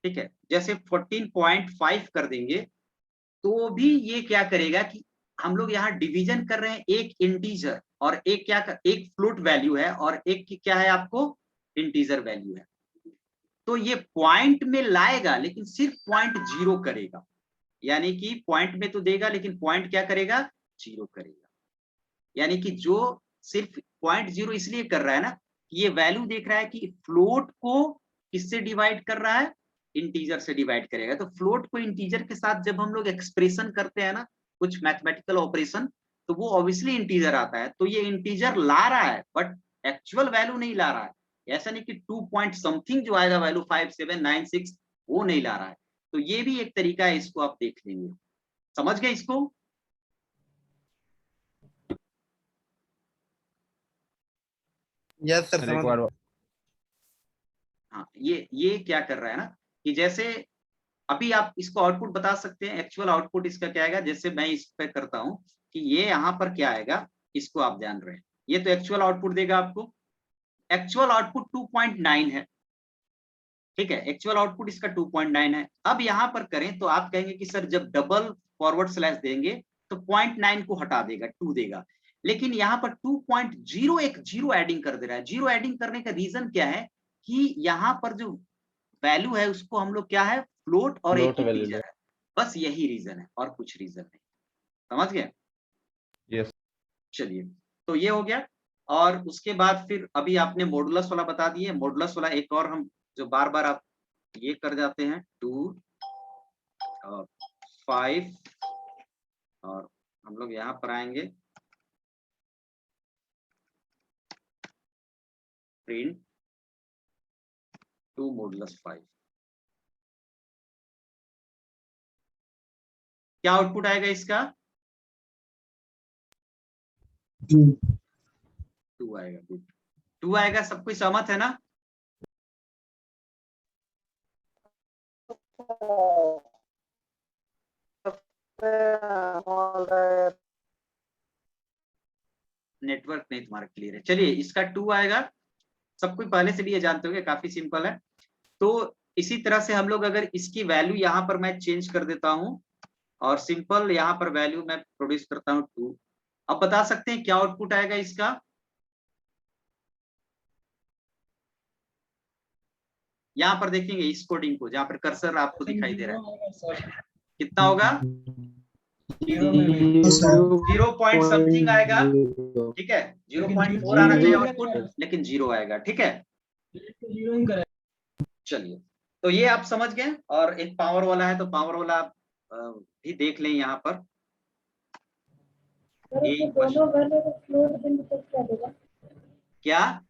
ठीक है, जैसे 14.5 कर देंगे तो भी ये क्या करेगा कि हम लोग यहाँ डिवीजन कर रहे हैं, एक इंटीजर और एक एक फ्लोट वैल्यू है और एक की क्या है आपको इंटीजर वैल्यू है। तो ये पॉइंट में लाएगा लेकिन सिर्फ 0.0 करेगा, यानी कि पॉइंट में तो देगा लेकिन पॉइंट क्या करेगा, 0 करेगा। यानी कि जो सिर्फ 0.0 इसलिए कर रहा है ना, ये वैल्यू देख रहा है कि फ्लोट को किससे डिवाइड कर रहा है, इंटीजर से डिवाइड करेगा। तो फ्लोट को इंटीजर के साथ जब हम लोग एक्सप्रेशन करते हैं ना, कुछ मैथमेटिकल ऑपरेशन, तो वो ऑब्वियसली इंटीजर आता है। तो ये इंटीजर ला रहा है बट एक्चुअल वैल्यू नहीं ला रहा है। ऐसा नहीं कि 2 पॉइंट समथिंग जो आएगा वैल्यू 5796 वो नहीं ला रहा है। तो ये भी एक तरीका है, इसको आप देख लेंगे। समझ गए इसको? यस सर, एक बार हाँ, ये क्या कर रहा है ना कि जैसे अभी आप इसको आउटपुट बता सकते हैं, एक्चुअल आउटपुट इसका क्या आएगा। जैसे मैं इस पे करता हूं कि ये यहाँ पर क्या आएगा, इसको आप जान रहे हैं, ये तो एक्चुअल आउटपुट देगा आपको। एक्चुअल आउटपुट 2.9 है, ठीक है, एक्चुअल आउटपुट इसका 2.9 है। अब यहाँ पर करें तो आप कहेंगे कि सर जब डबल फॉरवर्ड स्लैश देंगे तो 0.9 को हटा देगा, 2 देगा, लेकिन यहाँ पर 2.0 एक जीरो एडिंग कर दे रहा है। जीरो एडिंग करने का रीजन क्या है कि यहाँ पर जो वैल्यू है उसको हम लोग क्या है, फ्लोट और एक इंटीजर है, बस यही रीजन है और कुछ रीजन नहीं। समझ गए? यस। चलिए, तो ये हो गया। और उसके बाद फिर अभी आपने मॉडुलस वाला बता दिए। मॉडुलस वाला एक और हम जो बार बार आप ये कर जाते हैं, 2 और 5, और हम लोग यहाँ पर आएंगे प्रिंट 2 मॉडुलस 5। क्या आउटपुट आएगा इसका? 2 आएगा। गुड, 2 आएगा। सब कोई सहमत है ना? नेटवर्क नहीं तुम्हारा क्लियर है। चलिए, इसका 2 आएगा। सब कोई पहले से भी ये जानते होंगे, काफी सिंपल है। तो इसी तरह से हम लोग अगर इसकी वैल्यू यहाँ पर मैं चेंज कर देता हूँ और सिंपल यहाँ पर वैल्यू मैं प्रोड्यूस करता हूँ 2। अब बता सकते हैं क्या आउटपुट आएगा इसका? यहाँ पर देखेंगे इस कोडिंग को, जहाँ पर कर्सर आपको दिखाई दे रहा है, कितना होगा? 0 पॉइंट समथिंग आएगा, ठीक है, 0.4 आना चाहिए आउटपुट, लेकिन 0 आएगा। ठीक है, चलिए, तो ये आप समझ गए। और एक पावर वाला है, तो पावर वाला आप भी देख लें यहाँ पर। क्या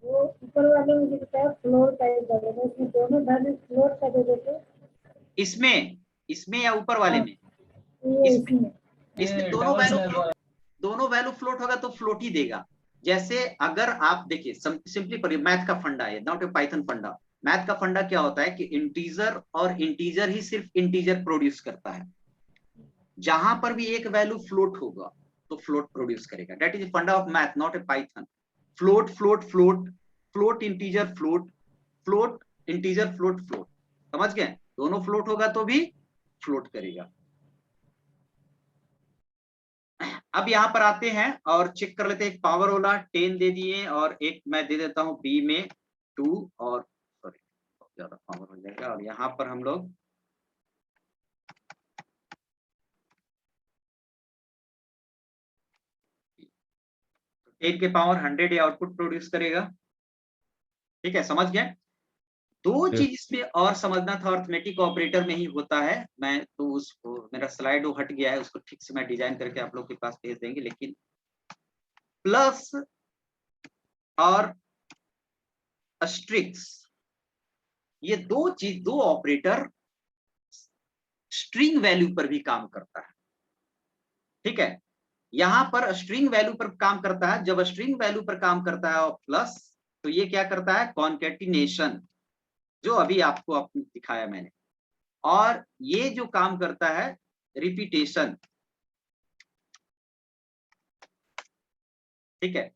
वो ऊपर वाले मुझे बताया फ्लोर टाइप का है, इसमें दोनों वैल्यू फ्लोर का दे देते। इसमें या ऊपर वाले में? इसमें दोनों वैल्यू फ्लोट होगा तो फ्लोट ही देगा। जैसे अगर आप देखिए सिंपली पर मैथ का फंडा है, नॉट ए पाइथन फंडा। मैथ का फंडा क्या होता है कि इंटीजर और इंटीजर ही सिर्फ इंटीजर प्रोड्यूस करता है। जहां पर भी एक वैल्यू फ्लोट होगा तो फ्लोट प्रोड्यूस करेगा। दैट इज फंडा of math, not a Python. Float float float, float integer float, float integer float float, समझ गए? दोनों फ्लोट होगा तो भी फ्लोट करेगा। अब यहां पर आते हैं और चेक कर लेते हैं। एक पावर वाला 10 दे दिए और एक मैं दे देता हूं बी में 2, और सॉरी ज्यादा पावर हो जाएगा, और यहां पर हम लोग एक के पावर 100 ये आउटपुट प्रोड्यूस करेगा। ठीक है, समझ गए? दो Yes. चीज इसमें और समझना था, अर्थमेटिक ऑपरेटर में ही होता है। मैं तो उसको, मेरा स्लाइड वो हट गया है, उसको ठीक से मैं डिजाइन करके आप लोग के पास भेज देंगे। लेकिन प्लस और अस्ट्रिक्स, ये दो चीज, दो ऑपरेटर स्ट्रिंग वैल्यू पर भी काम करता है। ठीक है, यहां पर स्ट्रिंग वैल्यू पर काम करता है। जब स्ट्रिंग वैल्यू पर काम करता है और प्लस, तो ये क्या करता है? कॉन्केटिनेशन, जो अभी आपको दिखाया मैंने। और ये जो काम करता है रिपीटेशन। ठीक है,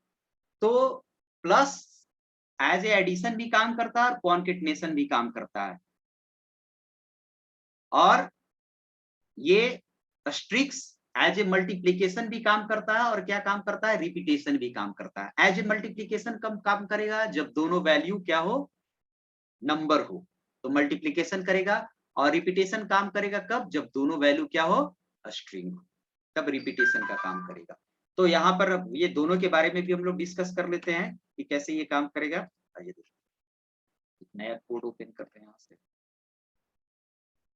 तो प्लस एज ए एडिशन भी काम करता है और कॉन्केटिनेशन भी काम करता है। और ये स्ट्रिक्स एज ए मल्टीप्लीकेशन भी काम करता है, और क्या काम करता है? रिपीटेशन भी काम करता है। एज ए मल्टीप्लीकेशन कब काम करेगा? जब दोनों वैल्यू क्या हो? नंबर हो, तो मल्टीप्लीकेशन करेगा। और रिपीटेशन काम करेगा कब? जब दोनों वैल्यू क्या हो? स्ट्रिंग हो, तब रिपीटेशन का काम करेगा। तो यहाँ पर ये दोनों के बारे में भी हम लोग डिस्कस कर लेते हैं कि कैसे ये काम करेगा। आइए देखिए, नया कोड ओपन करते हैं यहाँ से,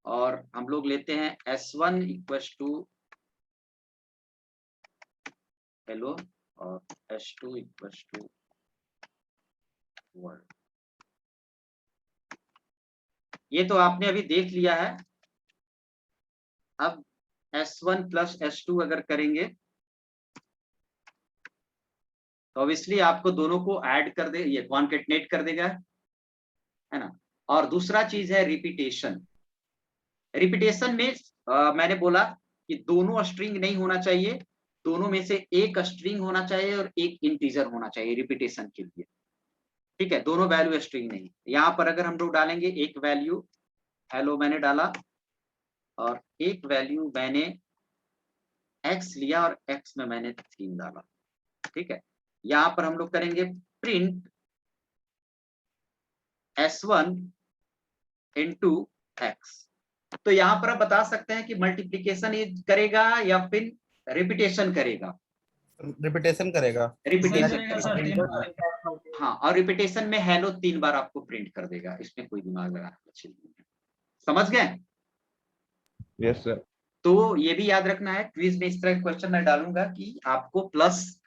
और हम लोग लेते हैं S1 इक्वल्स टू हेलो और S2 इक्वल्स टू वर्ल्ड। ये तो आपने अभी देख लिया है। अब S1 प्लस S2 अगर करेंगे तो ऑब्वियसली आपको दोनों को ऐड कर दे, ये कॉन्केटनेट कर देगा, है ना। और दूसरा चीज है रिपीटेशन। रिपीटेशन में मैंने बोला कि दोनों स्ट्रिंग नहीं होना चाहिए, दोनों में से एक स्ट्रिंग होना चाहिए और एक इंटीजर होना चाहिए रिपीटेशन के लिए। ठीक है, दोनों वैल्यू स्ट्रिंग नहीं। यहाँ पर अगर हम लोग डालेंगे एक वैल्यू हेलो मैंने डाला, और एक वैल्यू मैंने x लिया और x में मैंने 3 डाला। ठीक है, यहाँ पर हम लोग करेंगे प्रिंट S1 इंटू x। तो यहाँ पर आप बता सकते हैं कि मल्टीप्लीकेशन करेगा या फिर रिपीटेशन करेगा? रिपीटेशन करेगा। रिपीटेशन करेगा करेगा। सर, 3 बार। हाँ, और रिपीटेशन में हेलो 3 बार आपको प्रिंट कर देगा, इसमें कोई दिमाग लगाना अच्छी नहीं है। समझ गए? Yes sir. तो ये भी याद रखना है, क्विज में इस तरह का क्वेश्चन मैं डालूंगा कि आपको प्लस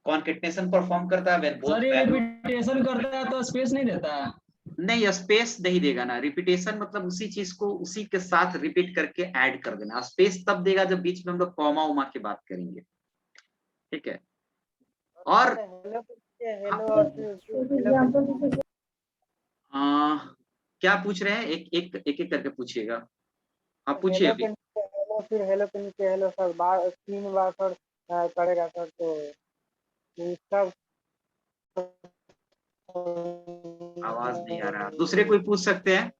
कॉन्केटनेशन परफॉर्म करता है when both सर ये value, रिपीटेशन करता है तो स्पेस नहीं देता है। नहीं स्पेस नहीं देगा ना। रिपीटेशन मतलब उसी चीज को उसी के साथ रिपीट करके ऐड कर देना। स्पेस तब देगा जब बीच में हम लोग कॉमा उमा की बात करेंगे। ठीक है, और एग्जाम्पल दीजिए। क्या पूछ रहे हैं? एक करके पूछिएगा। आप पूछिए अभी। हेलो फिर हेलो के नीचे हेलो सर, बार 3 बार सर करेगा सर, तो इसका आवाज नहीं आ रहा, दूसरे कोई पूछ सकते हैं?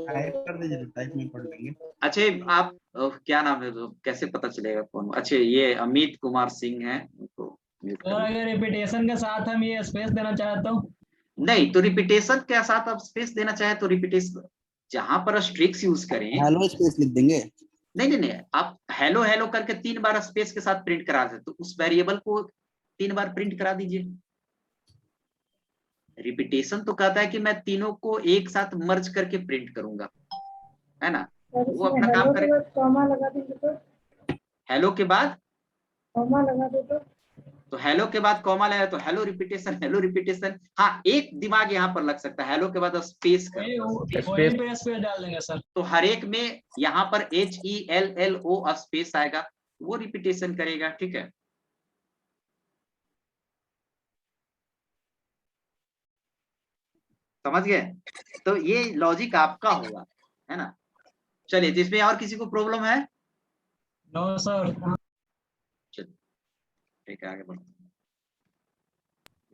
टाइप कर दीजिए, टाइप में पढ़ लेंगे। अच्छा, आप क्या नाम है, तो कैसे पता चलेगा कौन? अच्छा, ये अमित कुमार सिंह है, उनको म्यूट और कर। अगर रिपीटेशन के साथ हम ये स्पेस देना चाहता हूँ, नहीं, तो रिपीटेशन के साथ आप स्पेस देना चाहे तो रिपीटेशन जहां पर स्ट्रिक्स यूज करें, हेलो स्पेस लिख देंगे। नहीं, आप हेलो हेलो करके 3 बार स्पेस के साथ प्रिंट करा दे, तो उस वेरिएबल को 3 बार प्रिंट करा दीजिए। रिपीटेशन तो कहता है कि मैं तीनों को एक साथ मर्ज करके प्रिंट करूंगा, है ना। सर वो इसमें अपना काम हेलो के करे। बाद कॉमा लगा दीजिए तो, हेलो के बाद, कॉमा लगा दे तो हेलो के बाद कॉमा लगा तो हेलो रिपीटेशन, हेलो रिपीटेशन। हाँ, एक दिमाग यहाँ पर लग सकता है, हेलो के बाद स्पेस कर, वहीं पे स्पेस डाल देंगे सर। तो हर एक में यहाँ पर HELLO स्पेस आएगा, वो रिपीटेशन करेगा। ठीक है, समझ गए? तो ये लॉजिक आपका होगा, है ना। चलिए, तो इसमें और किसी को प्रॉब्लम है? No sir. चलिए ठीक है, आगे बढ़ते हैं।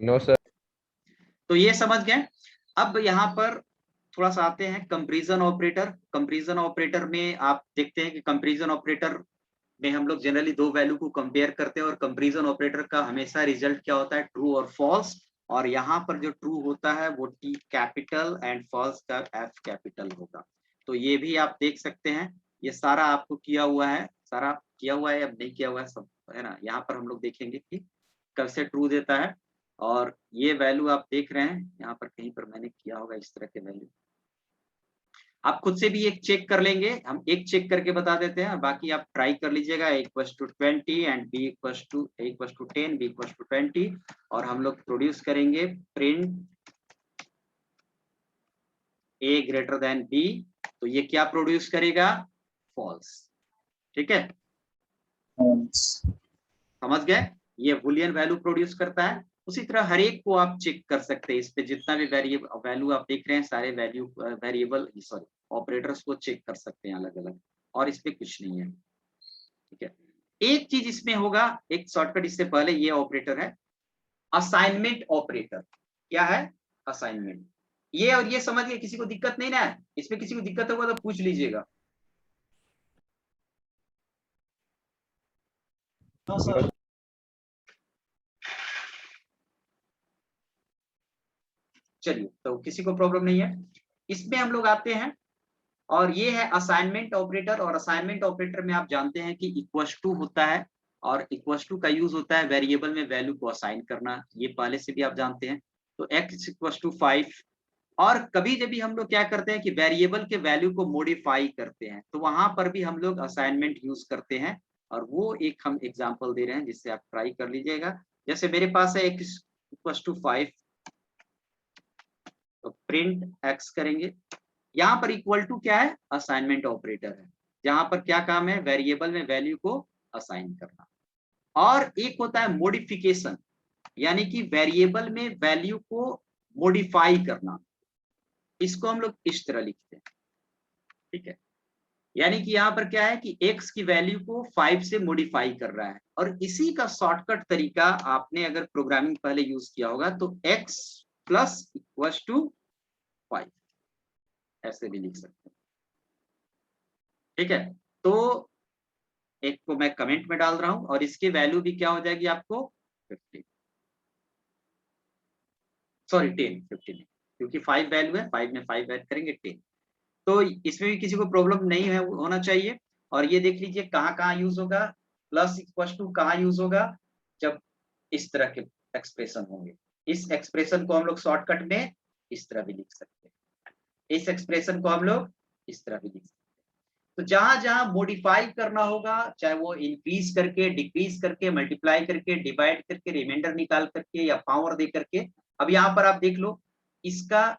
No sir. तो ये समझ गए। अब यहाँ पर थोड़ा सा आते हैं कंपैरिजन ऑपरेटर। कंपैरिजन ऑपरेटर में आप देखते हैं कि कंपैरिजन ऑपरेटर में हम लोग जनरली दो वैल्यू को कंपेयर करते हैं और कंपैरिजन ऑपरेटर का हमेशा रिजल्ट क्या होता है, ट्रू और फॉल्स। और यहाँ पर जो ट्रू होता है वो टी कैपिटल एंड फॉल्स का एफ कैपिटल होगा। तो ये भी आप देख सकते हैं, ये सारा आपको किया हुआ है, सारा किया हुआ है, अब नहीं किया हुआ है सब, है ना। यहाँ पर हम लोग देखेंगे कि कब से ट्रू देता है। और ये वैल्यू आप देख रहे हैं, यहाँ पर कहीं पर मैंने किया होगा इस तरह के वैल्यू। आप खुद से भी एक चेक कर लेंगे, हम एक चेक करके बता देते हैं और बाकी आप ट्राई कर लीजिएगा। A=20 एंड B=10, B=20 और हम लोग प्रोड्यूस करेंगे print A greater than B। तो ये क्या प्रोड्यूस करेगा, फॉल्स। ठीक है, समझ गए, ये बुलियन वैल्यू प्रोड्यूस करता है। उसी तरह हर एक को आप चेक कर सकते हैं, इस पे जितना भी वैल्यू आप देख रहे हैं सारे वेरिएबल सॉरी ऑपरेटर्स को चेक कर सकते हैं अलग अलग, और इस पे कुछ नहीं है। ठीक है, एक चीज इसमें होगा, एक शॉर्टकट इससे पहले, ये ऑपरेटर है असाइनमेंट ऑपरेटर। क्या है, असाइनमेंट। ये और ये समझ गए, किसी को दिक्कत नहीं ना है? इसमें किसी को दिक्कत होगा तो पूछ लीजिएगा। No sir. चलिए, तो किसी को प्रॉब्लम नहीं है। इसमें हम लोग आते हैं और ये है असाइनमेंट ऑपरेटर। और असाइनमेंट ऑपरेटर में आप जानते हैं कि इक्वल टू होता है, और इक्वल टू का यूज होता है वेरिएबल में वैल्यू को असाइन करना, ये पहले से भी आप जानते हैं। तो x=5। और कभी जब भी हम लोग क्या करते हैं कि वेरिएबल के वैल्यू को मॉडिफाई करते हैं, तो वहां पर भी हम लोग असाइनमेंट यूज करते हैं। और वो एक हम एग्जांपल दे रहे हैं जिससे आप ट्राई कर लीजिएगा। जैसे मेरे पास है x=5, तो प्रिंट x करेंगे। यहाँ पर इक्वल टू क्या है, असाइनमेंट ऑपरेटर है, जहां पर क्या काम है, वेरिएबल में वैल्यू को असाइन करना। और एक होता है मॉडिफिकेशन, यानी कि वेरिएबल में वैल्यू को मॉडिफाई करना। इसको हम लोग इस तरह लिखते हैं। ठीक है, यानी कि यहाँ पर क्या है कि x की वैल्यू को 5 से मॉडिफाई कर रहा है। और इसी का शॉर्टकट तरीका आपने अगर प्रोग्रामिंग पहले यूज किया होगा तो x+=5 ऐसे भी लिख सकते हैं। ठीक है, तो एक को मैं कमेंट में डाल रहा हूं और इसकी वैल्यू भी क्या हो जाएगी आपको 15, सॉरी 10, 15 क्योंकि 5 वैल्यू है, 5 में 5 ऐड करेंगे 10। तो इसमें भी किसी को प्रॉब्लम नहीं है होना चाहिए। और ये देख लीजिए कहाँ कहाँ यूज होगा, += कहाँ यूज होगा, जब इस तरह के एक्सप्रेशन होंगे। इस एक्सप्रेशन को हम लोग शॉर्टकट में इस तरह भी लिख सकते हैं, इस एक्सप्रेशन को हम लोग इस तरह भी लिख सकते हैं। तो जहां जहां मॉडिफाई करना होगा, चाहे वो इंक्रीज करके, डिक्रीज करके, मल्टीप्लाई करके, डिवाइड करके, रिमाइंडर निकाल करके या पावर दे करके। अब यहाँ पर आप देख लो, इसका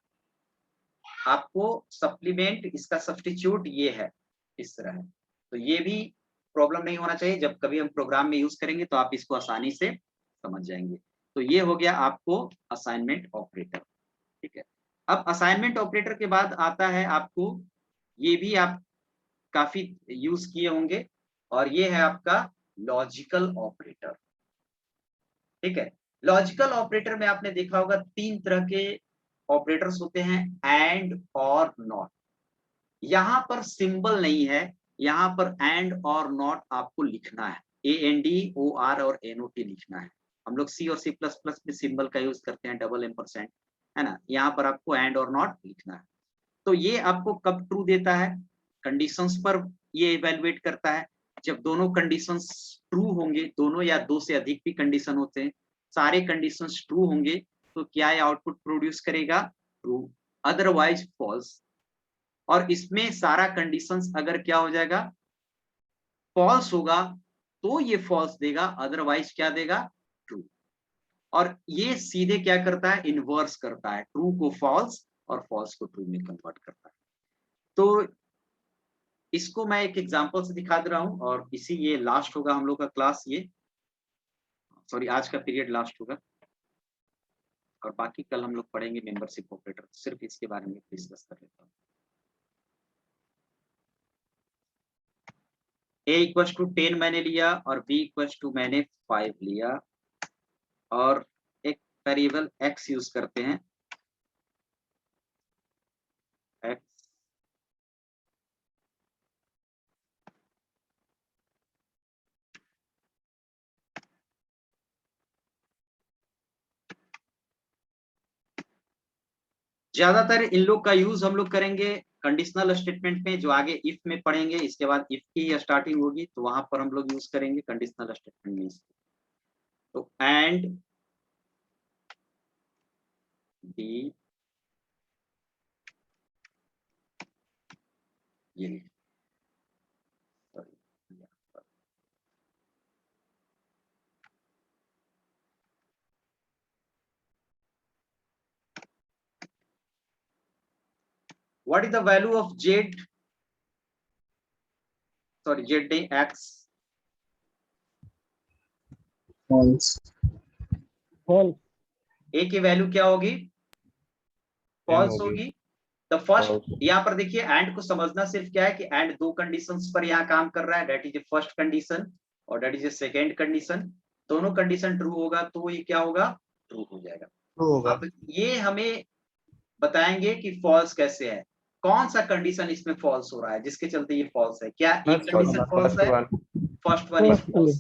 आपको सप्लीमेंट, इसका सब्स्टिट्यूट ये है, इस तरह है। तो ये भी प्रॉब्लम नहीं होना चाहिए, जब कभी हम प्रोग्राम में यूज करेंगे तो आप इसको आसानी से समझ जाएंगे। तो ये हो गया आपको असाइनमेंट ऑपरेटर। ठीक है, अब असाइनमेंट ऑपरेटर के बाद आता है आपको, ये भी आप काफी यूज किए होंगे, और ये है आपका लॉजिकल ऑपरेटर। ठीक है, लॉजिकल ऑपरेटर में आपने देखा होगा 3 तरह के ऑपरेटर्स होते हैं, एंड और नॉट। यहाँ पर सिंबल नहीं है, यहाँ पर एंड और नॉट आपको लिखना है, AND, OR और NOT लिखना है। हम लोग C और C++ में सिंबल का यूज करते हैं, $&, है ना। यहाँ पर आपको एंड और नॉट लिखना है। तो ये आपको कब ट्रू देता है, कंडीशंस पर ये इवेलुएट करता है। जब दोनों कंडीशंस ट्रू होंगे, दोनों या दो से अधिक भी कंडीशन होते हैं, सारे कंडीशंस ट्रू होंगे तो क्या ये आउटपुट प्रोड्यूस करेगा, ट्रू, अदरवाइज फॉल्स। और इसमें सारा कंडीशंस अगर क्या हो जाएगा, फॉल्स होगा, तो ये फॉल्स देगा, अदरवाइज क्या देगा, ट्रू। और ये सीधे क्या करता है, इनवर्स करता है, ट्रू को फॉल्स और फॉल्स को ट्रू में कन्वर्ट करता है। तो इसको मैं एक एग्जांपल से दिखा दे रहा हूं, और इसी ये लास्ट होगा हम लोग का क्लास, ये सॉरी आज का पीरियड लास्ट होगा, और बाकी कल हम लोग पढ़ेंगे मेंबरशिप ऑपरेटर। सिर्फ इसके बारे में डिस्कस कर लेता हूँ। a इक्वल टू 10 मैंने लिया और b इक्वल टू मैंने 5 लिया और एक वेरिएबल x यूज करते हैं। x ज्यादातर इन लोग का यूज हम लोग करेंगे कंडीशनल स्टेटमेंट में, जो आगे इफ में पढ़ेंगे, इसके बाद इफ की स्टार्टिंग होगी तो वहां पर हम लोग यूज करेंगे कंडीशनल स्टेटमेंट में इसको। तो एंड बी ये what is the value of z, sorry z day x, false, false, a की वैल्यू क्या होगी, फॉल्स होगी। होगी। The first, False। यहाँ पर देखिए एंड को समझना सिर्फ क्या है कि एंड दो कंडीशंस पर यहाँ काम कर रहा है, that is a first condition और that is a second condition. दोनों कंडीशन ट्रू होगा तो ये क्या होगा, ट्रू हो जाएगा। true होगा। अब ये हमें बताएंगे कि फॉल्स कैसे है, कौन सा कंडीशन इसमें फॉल्स हो रहा है जिसके चलते ये फॉल्स है। क्या एक कंडीशन फॉल्स है, first one is false,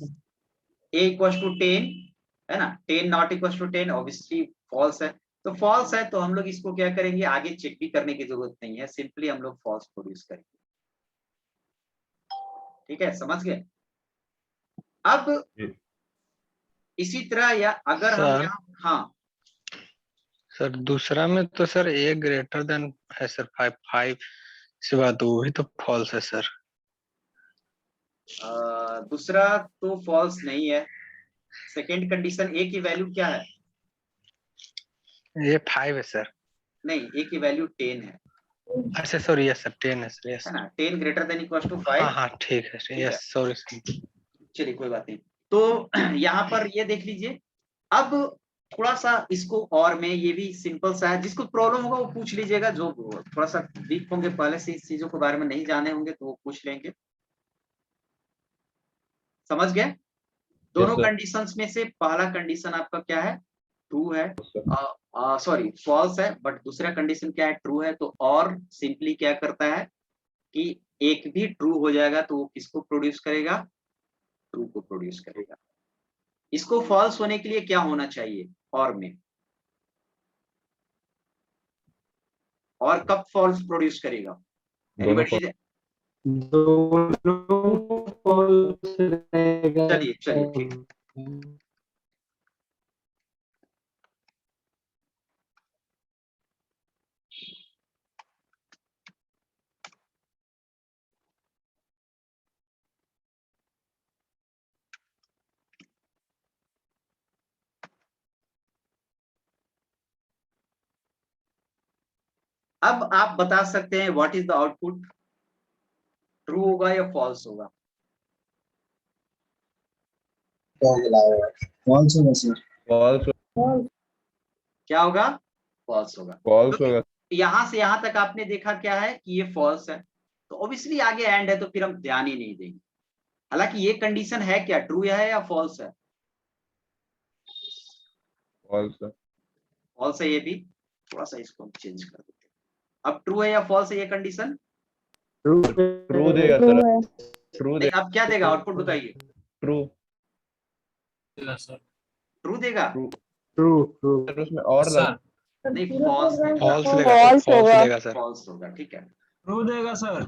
a equal to 10 है ना, 10 not equal to 10 obviously false है। तो फॉल्स है तो हम लोग इसको क्या करेंगे, आगे चेक भी करने की जरूरत नहीं है, सिंपली हम लोग फॉल्स प्रोड्यूस करेंगे। ठीक है, समझ गए। अब इसी तरह या अगर हम सर, यहाँ, हाँ सर दूसरा में तो सर ए ग्रेटर देन है सर 5 सिवा तो वही तो फॉल्स है सर। दूसरा तो फॉल्स नहीं है। सेकेंड कंडीशन ए की वैल्यू क्या है, ये 5 है सर। नहीं ए की वैल्यू 10 है, अच्छा सॉरी, यस सर 10 है सर, यस। है ना, 10 ग्रेटर देन इक्वल टू 5। हाँ हाँ ठीक है सर, यस सॉरी सर। चलिए कोई बात नहीं। तो यहाँ पर ये देख लीजिए। अब थोड़ा सा इसको और में, ये भी सिंपल सा है, जिसको प्रॉब्लम होगा वो पूछ लीजिएगा, जो थोड़ा सा वीक होंगे, पहले से इस चीजों के बारे में नहीं जाने होंगे तो वो पूछ लेंगे। समझ गए। दोनों कंडीशंस में से पहला कंडीशन आपका क्या है, ट्रू है, सॉरी फॉल्स है, बट दूसरा कंडीशन क्या है, ट्रू है। तो और सिंपली क्या करता है कि एक भी ट्रू हो जाएगा तो वो किसको प्रोड्यूस करेगा, ट्रू को प्रोड्यूस करेगा। इसको फॉल्स होने के लिए क्या होना चाहिए, और में, और कब फॉल्स प्रोड्यूस करेगा, चलिए चलिए ठीक। अब आप बता सकते हैं what is the output, true होगा या फॉल्स होगा। false होगा सर। false क्या होगा, फॉल्स होगा। false होगा। यहां से यहां तक आपने देखा क्या है कि ये फॉल्स है, तो ऑब्वियसली आगे एंड है तो फिर हम ध्यान ही नहीं देंगे। हालांकि ये कंडीशन है क्या, ट्रू है या फॉल्स है, false फॉल्स है। ये भी थोड़ा सा इसको हम चेंज कर देते हैं। अब ट्रू है या फॉल्स है ये कंडीशन, true देगा सर, true नहीं अब क्या देगा, आउटपुट बताइए। true ट्रू देगा, सर, उसमें और नहीं फॉल्स फॉल्स लेगा सर, फॉल्स लेगा सर। फॉल्स होगा, ठीक है। ट्रू देगा सर।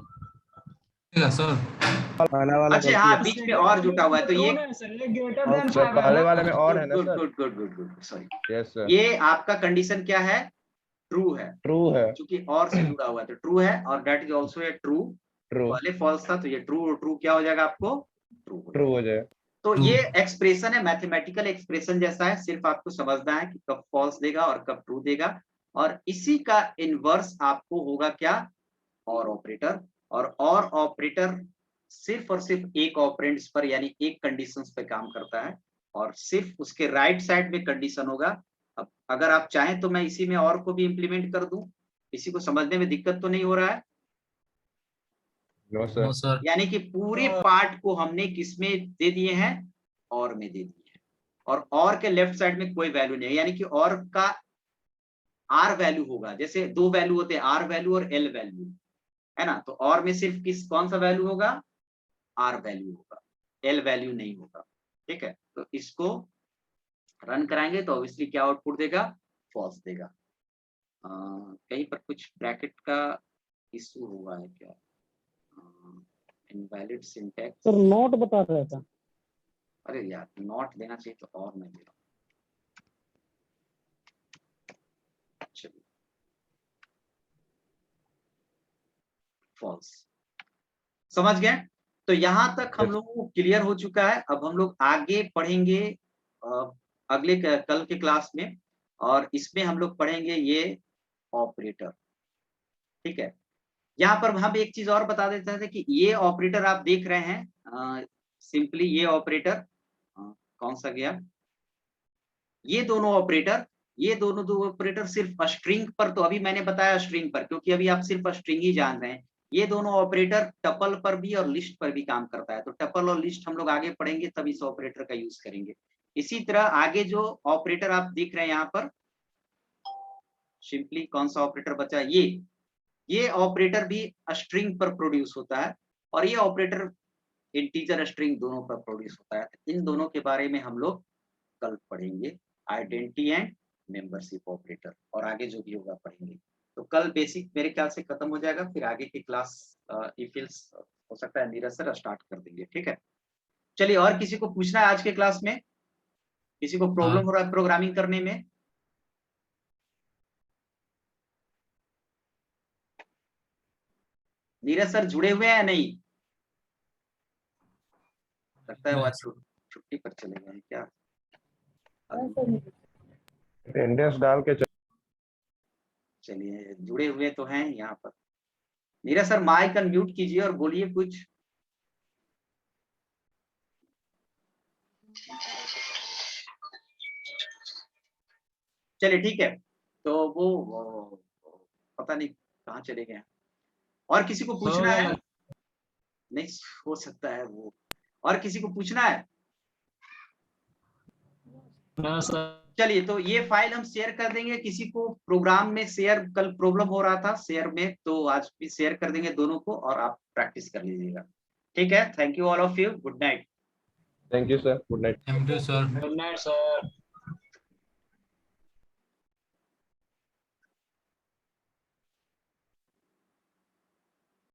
पहला वाला अच्छा हाँ, बीच में और जुटा हुआ है तो ये ग्रेटर देन सर, पहले वाले में और है ना good sir. Good good good good, sorry. Yes sir, ये आपका कंडीशन क्या है, ट्रू है, ट्रू है, क्योंकि और से जुड़ा हुआ है तो ट्रू है, और that is also a true. True पहले फॉल्स था तो ये ट्रू, ट्रू क्या हो जाएगा आपको, ट्रू हो जाए। तो ये एक्सप्रेशन है, मैथमेटिकल एक्सप्रेशन जैसा है, सिर्फ आपको समझना है कि कब फॉल्स देगा और कब ट्रू देगा। और इसी का इनवर्स आपको होगा क्या, और ऑपरेटर। और ऑपरेटर सिर्फ और सिर्फ एक ऑपरेंड्स पर यानी एक कंडीशंस पे काम करता है, और सिर्फ उसके राइट साइड में कंडीशन होगा। अब अगर आप चाहें तो मैं इसी में और को भी इंप्लीमेंट कर दूं, इसी को समझने में दिक्कत तो नहीं हो रहा है। No sir. सर यानी कि पूरे पार्ट को हमने किसमें दे दिए हैं, और में दे दिए हैं, और के लेफ्ट साइड में कोई वैल्यू नहीं है, यानी कि और का आर वैल्यू होगा, जैसे दो वैल्यू होते हैं, आर वैल्यू और एल वैल्यू, है ना। तो और में सिर्फ कौन सा वैल्यू होगा, आर वैल्यू होगा, एल वैल्यू नहीं होगा, ठीक है। तो इसको रन कराएंगे तो ऑब्वियसली क्या आउटपुट देगा, फॉल्स देगा। कहीं पर कुछ ब्रैकेट का इशू हुआ है क्या, इनवैलिड सिंटैक्स। सर नोट बता रहा था। अरे यार नॉट देना चाहिए तो, और नहीं दे रहा। चलिए फॉल्स, समझ गए। तो यहां तक हम लोगों को क्लियर हो चुका है। अब हम लोग आगे पढ़ेंगे अगले कल के क्लास में, और इसमें हम लोग पढ़ेंगे ये ऑपरेटर, ठीक है। यहाँ पर हम एक चीज और बता देते थे कि ये ऑपरेटर आप देख रहे हैं, सिंपली ये ऑपरेटर कौन सा गया, ये दोनों ऑपरेटर, ये दोनों दो ऑपरेटर सिर्फ स्ट्रिंग पर, तो अभी मैंने बताया स्ट्रिंग पर, क्योंकि अभी आप सिर्फ स्ट्रिंग ही जान रहे हैं। ये दोनों ऑपरेटर टपल पर भी और लिस्ट पर भी काम करता है, तो टपल और लिस्ट हम लोग आगे पढ़ेंगे, तब इस ऑपरेटर का यूज करेंगे। इसी तरह आगे जो ऑपरेटर आप देख रहे हैं यहाँ पर, सिंपली कौन सा ऑपरेटर बचा, ये ऑपरेटर भी स्ट्रिंग पर प्रोड्यूस होता है, और ये ऑपरेटर इंटीजर स्ट्रिंग दोनों पर प्रोड्यूस होता है। इन दोनों के बारे में हम लोग कल पढ़ेंगे, आइडेंटिटी एंड मेंबरशिप ऑपरेटर, और आगे जो भी होगा पढ़ेंगे। तो कल बेसिक मेरे ख्याल से खत्म हो जाएगा, फिर आगे की क्लास इफिल्स हो सकता है नीरज सर स्टार्ट कर देंगे, ठीक है। चलिए, और किसी को पूछना है आज के क्लास में, किसी को प्रॉब्लम हो रहा है प्रोग्रामिंग करने में? नीरज सर जुड़े हुए हैं नहीं, लगता है वो आज छुट्टी पर चले गए हैं क्या। अटेंडेंस डाल के चलिए, जुड़े हुए तो हैं यहाँ पर। नीरज सर माइक अनम्यूट कीजिए और बोलिए कुछ। चलिए ठीक है, तो वो पता नहीं कहाँ चले गए हैं। और किसी को पूछना है? नहीं हो सकता है वो, और किसी को पूछना है? चलिए, तो ये फाइल हम शेयर कर देंगे। किसी को प्रोग्राम में शेयर, कल प्रॉब्लम हो रहा था शेयर में, तो आज भी शेयर कर देंगे दोनों को, और आप प्रैक्टिस कर लीजिएगा, ठीक है। Thank you all of you, good night. Thank you sir, good night. Thank you sir, good night sir.